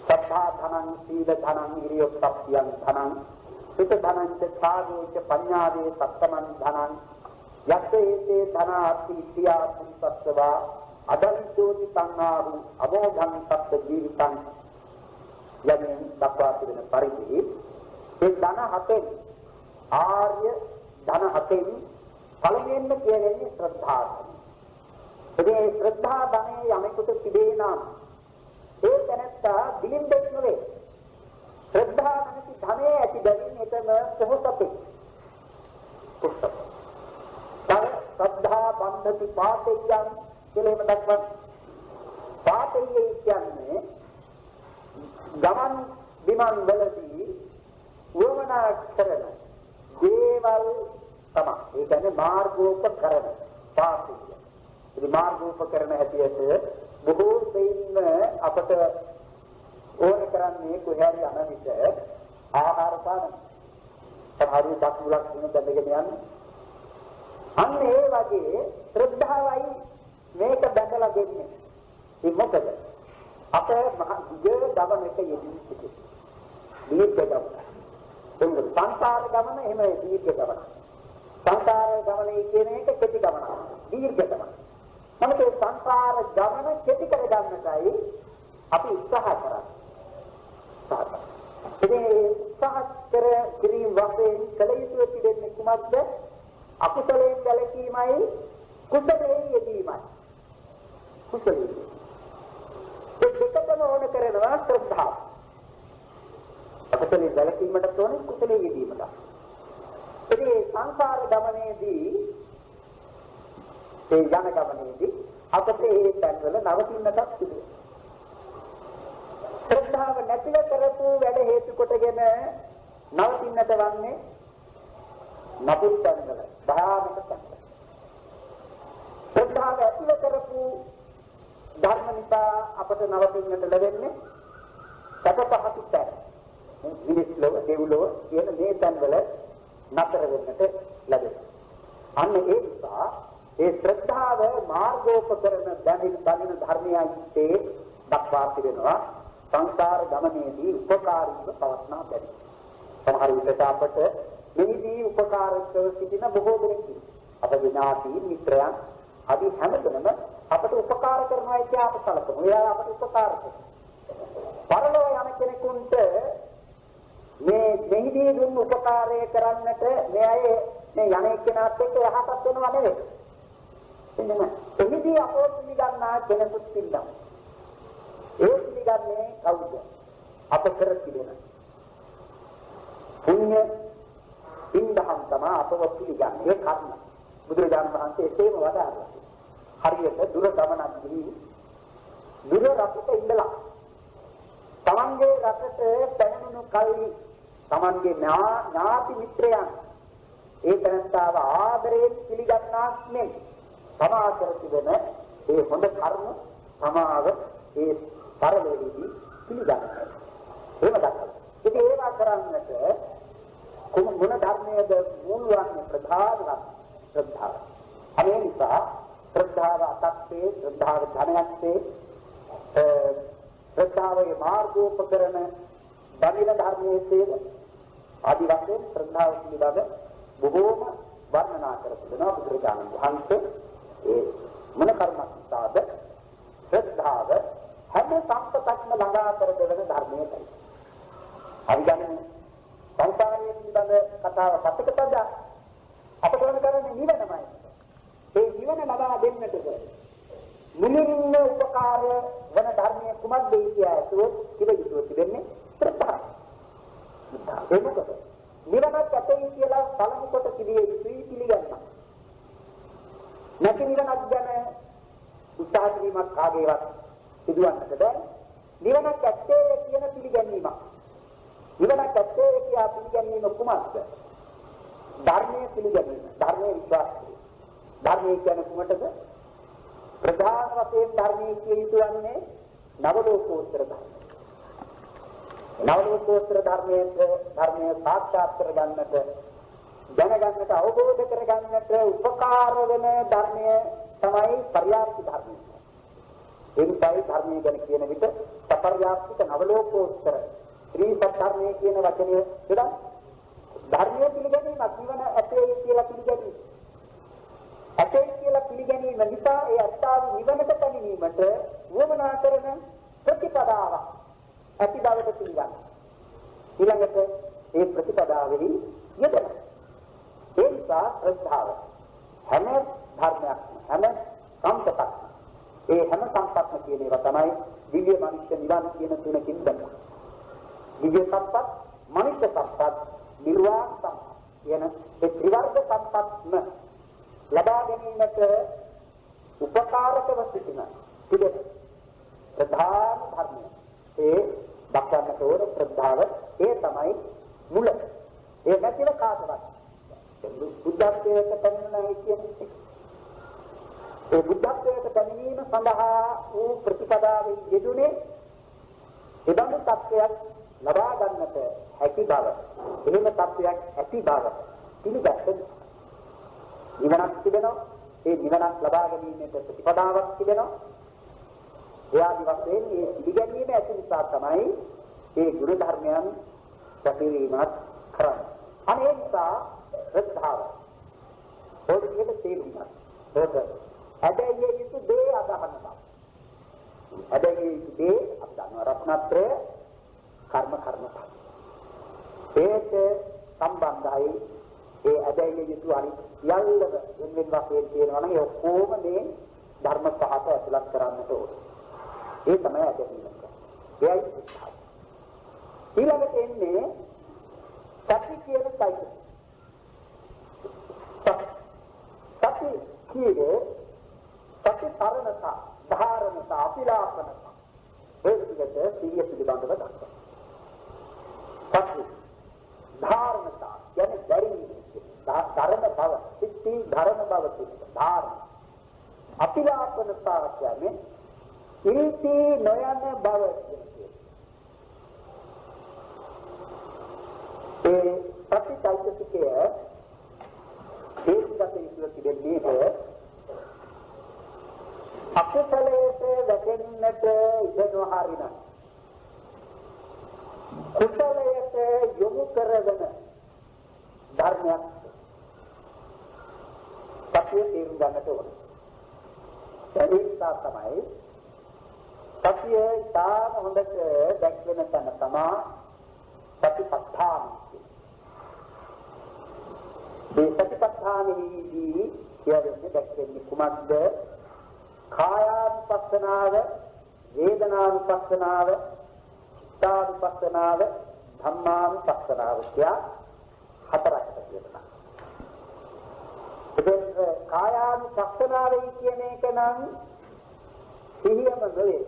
සද්ධා ධනං සීල ධනං ඉරියොත්ප්පයං ධනං සුත ධනං ඡාදේච පඤ්ඤාදේ සත්තමං ධනං යත්තේතේ ධනාති ඉත්‍යාසං සත්වා අදන්තෝති සංඝාරු අමෝඝං සත්ත්‍ය ජීවිතං යන්නේ දක්වා තිබෙන පරිදි ඒ ධන හතෙන් ආර්ය ධන හතෙන් පළවෙනිම කියන්නේ ශ්‍රද්ධාව. ඒ ශ්‍රද්ධා ධනේ යමෙකුට තිබේ නම් ඒ තැනත්තා දිලින්දෙක් නෙවේ. ශ්‍රද්ධා නැති ධනේ ඇති බැවින් එතන පොහොසතේ. ශ්‍රද්ධා බන්ධති පාතේයන් කියලා එහෙම දක්වන. පාතේය කියන්නේ ගමන් විමන් වලදී වමනා කරන දේවල් තමයි. ඒ කියන්නේ මාර්ගෝපකරණ පාතේය. ඉතින් මාර්ගෝපකරණ හැටියට බොහෝ දෙයින් අපට ඕන කරන්නේ කොහේ යන විට ආහාර පාන. සමහරවිට දක්වලක් දෙන්න යන්නේ. අන්න ඒ වගේ ශ්‍රද්ධාවයි මේක දැකලා දෙන්නේ. ඒ මොකද? අපේ මහ දිග ගමන එක යෙදී සිටින. දීර්ඝ ගමන. එතකොට සංසාර ගමන එහෙම දීර්ඝ ගමන. සංසාර ගමනේ කියන එක කෙටි ගමන. දීර්ඝ ගමන. නමුත් ඒ සංසාර ගමන කෙටි කර ගන්නටයි අපි උත්සාහ කරන්නේ. ඉතින් උත්සාහ කිරීම වශයෙන් කල යුතු පිළිදෙන්නේ කුමක්ද? අකුසලයෙන් වැළකීමයි කුසලයෙන් යෙදීමයි. කුසලයෙන් ඒ දෙකම ඕන කරනවා ශ්‍රද්ධාව. අකුසලයෙන් වැළකීමට ඕනේ කුසලයෙන් යෙදීමට. ඉතින් සංසාර ගමනේදී ඒ යන ගමනේදී අපට ඒ තැන්වල නවතින්නටත් සිදුවේ. ශ්‍රද්ධාව නැතිව කරපු වැඩ හේතු කොටගෙන නවතින්නට වන්නේ නපුත් තැන්වල, භයානක තැන්වල. ශ්‍රද්ධාව ඇතිව කරපු ධර්ම නිසා අපට නවතින්නට ලැබෙන්නේ සතපහසු තැන්. මිනිස්ලොව, දෙව්ලොව කියන මේ තැන්වල නතර වෙන්නට ලැබෙනවා. අන්න ඒ නිසා ඒ ශ්‍රද්ධාව මාර්ගෝපකරණ දැනින ධර්මයන්ගේ දක්වා තිබෙනවා. සංසාර ගමනේදී උපකාරීව පවත්නා බැරි. සමහර විට අපට මෙහිදී උපකාරක සිටින බොහෝ දෙනෙක් අපගේ ඥාති මිත්‍රයන් අපි හැමදෙනම අපට උපකාර කරනවා කියලා අප සැලකමු. එයා අපට උපකාර කරනවා. පරලෝ යන කෙනෙකුට මේ මෙහිදී දුන්න උපකාරය කරන්නට මේ අය මේ යන්නේ කෙනාත් එක්ක යහපත් වෙනව නෙවෙයි. එන්නම එහිදී අපෝ පිළිගන්නා කෙනෙකුත් ඉන්නවා. ඒ පිළිගන්නේ කවුද? අප කර තිබෙන පුණ්‍ය පින්දහම් තමයි අපව පිළිගන්නේ. ඒ කර්ම බුදුරජාණන් වහන්සේ ඒකම වදාළා. හරියට දුර ගමනක් ගිහින් දුර රටක ඉඳලා තමන්ගේ රටට පැමිණුණු කල්හි තමන්ගේ ඥාති මිත්‍රයන් ඒ තනස්තාව ආදරයෙන් පිළිගන්නාක් නෙයි. තමා කර තිබෙන ඒ හොඳ කර්ම තමාව ඒ පරලෝකෙදී පිළිගන්නවා. එහෙම දැක්කම. ඉතින් ඒවා කරන්නට මොන ධර්මයේද මුල් වන්නේ ප්‍රධාන ශ්‍රද්ධාව. අනේ නිසා ශ්‍රද්ධාව අතක්සේ ශ්‍රද්ධාව ධනයක්සේ ශ්‍රද්ධාවේ මාර්ගෝපකරණ බඳින ධර්මයේදී ආදි වශයෙන් ශ්‍රද්ධාව පිළිබඳ බොහෝම වර්ණනා කර තිබෙනවා බුදුරජාණන් වහන්සේ. ඒ මොන කර්මස්ථාද ශ්‍රද්ධාව හැම සම්පතක්ම ළඟා කර දෙවන ධර්මයයි. අපි ගන්නේ සංසාරයේ පිළිබඳ කතාව පතක පද අපට ඕන කරන්නේ නිවනමයි. ඒ නිවන ලබා දෙන්නටද මුලින්ම උපකාර වන ධර්මයේ කුමක්ද කියලාසෝ කිව්වොත් තිබෙන්නේ ශ්‍රද්ධාව. ඒ මොකද නිවනත් ඇතේ කියලා පළමු කොට පිළියේ පිළිගන්නවා. නැති නිවනක් ගැන උත්සාහ කිරීමක් කාගේවත් සිදුවන්නට බෑ. නිවනක් ඇත්තේ කියන පිළිගැනීමක්. නිවනක් ඇත්තේ කියා පිළිගැනීම කුමක්ද? ධර්මයේ පිළිගැනීම, ධර්මයේ විශ්වාසය. ධර්මයේ කියන්නේ කුමටද? ප්‍රධාන වශයෙන් ධර්මයේ කිය යුතුන්නේ නවලෝකෝත්තර ධර්ම. නවලෝකෝත්තර ධර්මයේ සාක්ෂාත් කරගන්නට, දැනගන්නට, අවබෝධ කරගන්නට උපකාර වෙන ධර්මය තමයි පරියාප්ති ධර්මය. එනිසායි ධර්මය ගැන කියන විට සපර්යාප්තික නවලෝකෝත්තර ත්‍රි සත්‍යර්මයේ කියන වචනය දෙදා ධර්මයේ පිළිගැනීමක් ජීවන ඇතේ කියලා පිළිගැනීම. ඇතේ කියලා පිළිගැනීම නිසා ඒ අත්තාව නිවනට පැමිණීමට වමනා කරන ප්‍රතිපදාව ඇති බවට පිළිගන්න. ඊළඟට ඒ ප්‍රතිපදාවෙහි යෙදෙන. ඒ නිසා ශ්‍රද්ධාව හැම ධර්මයක්ම හැම සම්පතක්ම ඒ හැම සම්පත්ම කියන ඒවා තමයි දිව්‍ය මනුෂ්‍ය නිවන් කියන තුනකින් බැහැ. දිව්‍ය සම්පත්, මනුෂ්‍ය සම්පත්, නිර්වාණ සම්පත් කියන ඒ ත්‍රිවර්ග සම්පත්ම ලබා ගැනීමට උපකාරකව සිටින පිළිද ප්‍රධාන ධර්මය. ඒ දක්වන්නට ඕන ශ්‍රද්ධාව ඒ තමයි මුල. ඒ නැතිව කාටවත් බුද්ධත්වයට පැමිණෙන්නේ කියන්නේ ඒ බුද්ධත්වයට පැමිණීම සඳහා වූ ප්‍රතිපදාවෙන් යෙදුනේ එබඳු තත්ත්වයක් ලබා ගන්නට හැකි බව. එහෙම තත්ත්වයක් ඇති බව පිළිගත්තොත් නිවනක් තිබෙනවා. ඒ නිවනක් ලබා ගැනීමට ප්‍රතිපදාවක් තිබෙනවා. එයාදි වශයෙන් මේ පිළිගැනීම ඇති නිසා තමයි මේ ගුරු ධර්මයන් ප්‍රතිවිමත් කරන්නේ. අනේ නිසා ශ්‍රද්ධාව පොඩියට තේරුණා. ඒක හැබැයි යුතු දේ අදහනවා. හැබැයි දේ අදහන රත්නත්‍රය කර්ම ඒක සම්බන්ධයි ඒ ඇදහිය යුතු හරි සියල්ලම වෙන වශයෙන් කියනවා නම් ඒ ඔක්කොම මේ ධර්ම පහත ඇතුළත් කරන්නට ඕනේ. ඒ තමයි ඇදහිල්ල. එයයි සිද්ධාර්ථ. ඊළඟට එන්නේ සති කියන සයිකල්. සති කියන්නේ සති තරණතා, ධාරණතා, අපිලාපනතා. ඒ විදිහට සිහිය පිළිබඳව දක්වනවා. සති ධාරණතා කියන්නේ දැරීම, ධර්ම බව, සිත්ති ධර්ම බව කියන්නේ ධාරණ. අපිලාපනතා කියන්නේ ඉල්පි නොයන බව කියන්නේ. ඒ ප්‍රතිචෛතසිකය ඒකකට ඉස්සර තිබෙන්නේ අකුසලයට වැටෙන්නට ඉඩ නොහරින කුසලයට යොමු කරගෙන ධර්මයක් සත්‍යයේ තේරුම් ගන්නට ඕන. ඒක තමයි සත්‍යයේ තාම හොඳට දැක්වෙන තැන තමයි සතිපට්ඨාන. මේ සතිපට්ඨානෙහිදී කියන්නේ දැක්වෙන්නේ කුමක්ද? කායානුපස්සනාව, වේදනානුපස්සනාව, චිත්තානුපස්සනාව, ධම්මානුපස්සනාව කියා හතරකට කියනවා. ඒ කායානුපස්සනාවයි කියන එක නම් සිහියම නෙවෙයි.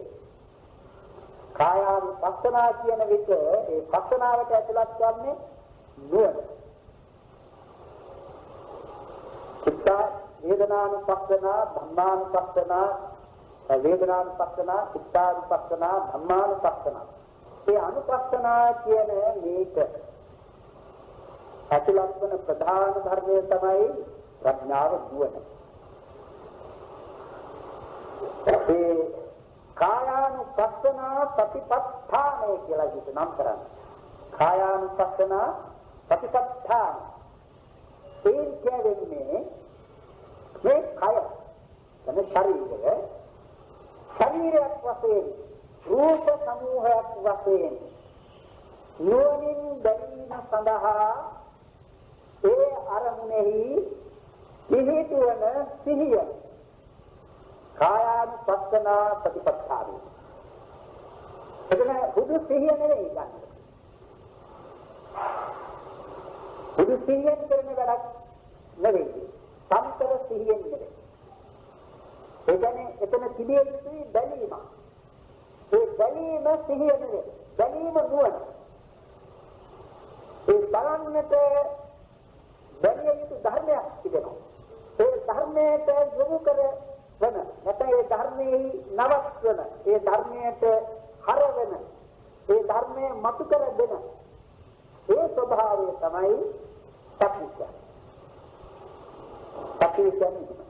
කායානුපස්සනා කියන විට ඒ පස්සනාවට ඇතුළත් වන්නේ නුවණ. චිත්තා වේදනානුපස්සනා, ධම්මානුපස්සනා, වේදනානුපස්සනා, චිත්තානුපස්සනා, ධම්මානුපස්සනා. මේ අනුපස්සනා කියන මේක ඇතුළත් වන ප්‍රධාන ධර්මය තමයි ප්‍රඥාව නුවණ. ඒ කායානුපස්සනා සතිපට්ඨානය කියලා නම් කරන්නේ. කායානුපස්සනා සතිපට්ඨාන. ඒ කියන්නේ මේ කය තමයි ශරීරයක් වශයෙන් රූප සමූහයක් වශයෙන් නුවණින් දැරීම සඳහා ඒ අරමුණෙහි පිහිටුවන සිහිය කායානුපස්සනා ප්‍රතිපත්තාවයි. එතන බුදු සිහිය නෙවෙයි ගන්න. බුදු සිහියෙන් කරන වැඩක් නෙවෙයි. සම්තර සිහියෙන් නෙවෙයි. ඒ කියන්නේ එතන තිබිය යුතුයි බැලීම. ඒ බැලීම සිහිය නෙවෙයි. බැලීම නුවණ. ඒ බලන්නට බැලිය යුතු ධර්මයක් තිබෙනවා. ඒ ධර්මයට යොමු කරන නැත්නම් ඒ ධර්මයේ නවත්වන, ඒ ධර්මයට හරවන, ඒ ධර්මයේ මතු කර දෙන ඒ ස්වභාවය තමයි සත්‍ය. සත්‍ය කියන්නේ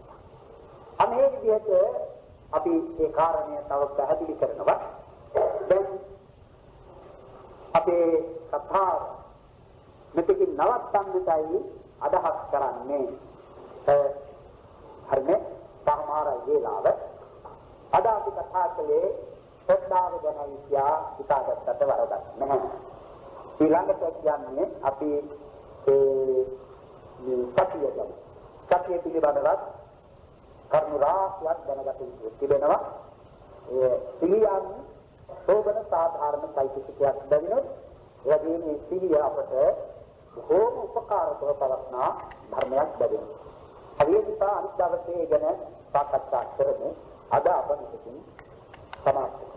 අනේ විදිහට අපි ඒ කාරණය තව පැහැදිලි කරනවා. දැන් අපේ කතාව මෙතකින් නවත්තන්නටයි අදහස් කරන්නේ. හරිනේ? සමහර වේලාව අද අපි කතා කළේ ශ්‍රද්ධාව ගැන හිතාගත්තට වරදක් නැහැ. ඊළඟට කියන්නේ අපි සතිය ගැන. සතිය පිළිබඳව කරුණු රාශියක් දැනගත යුතු තිබෙනවා. ඒ සිහියන් සෝබන සාධාරණ චෛතසිකයක් බැවිනොත් එවැගේ මේ සිහිය අපට බොහෝම උපකාරකව පවස්නා ධර්මයක් බැවිනවා. ඒ නිසා අනිත් දවසේ ගැන සාකච්ඡා කරමු. අද අප මෙතකින් සමාප්ත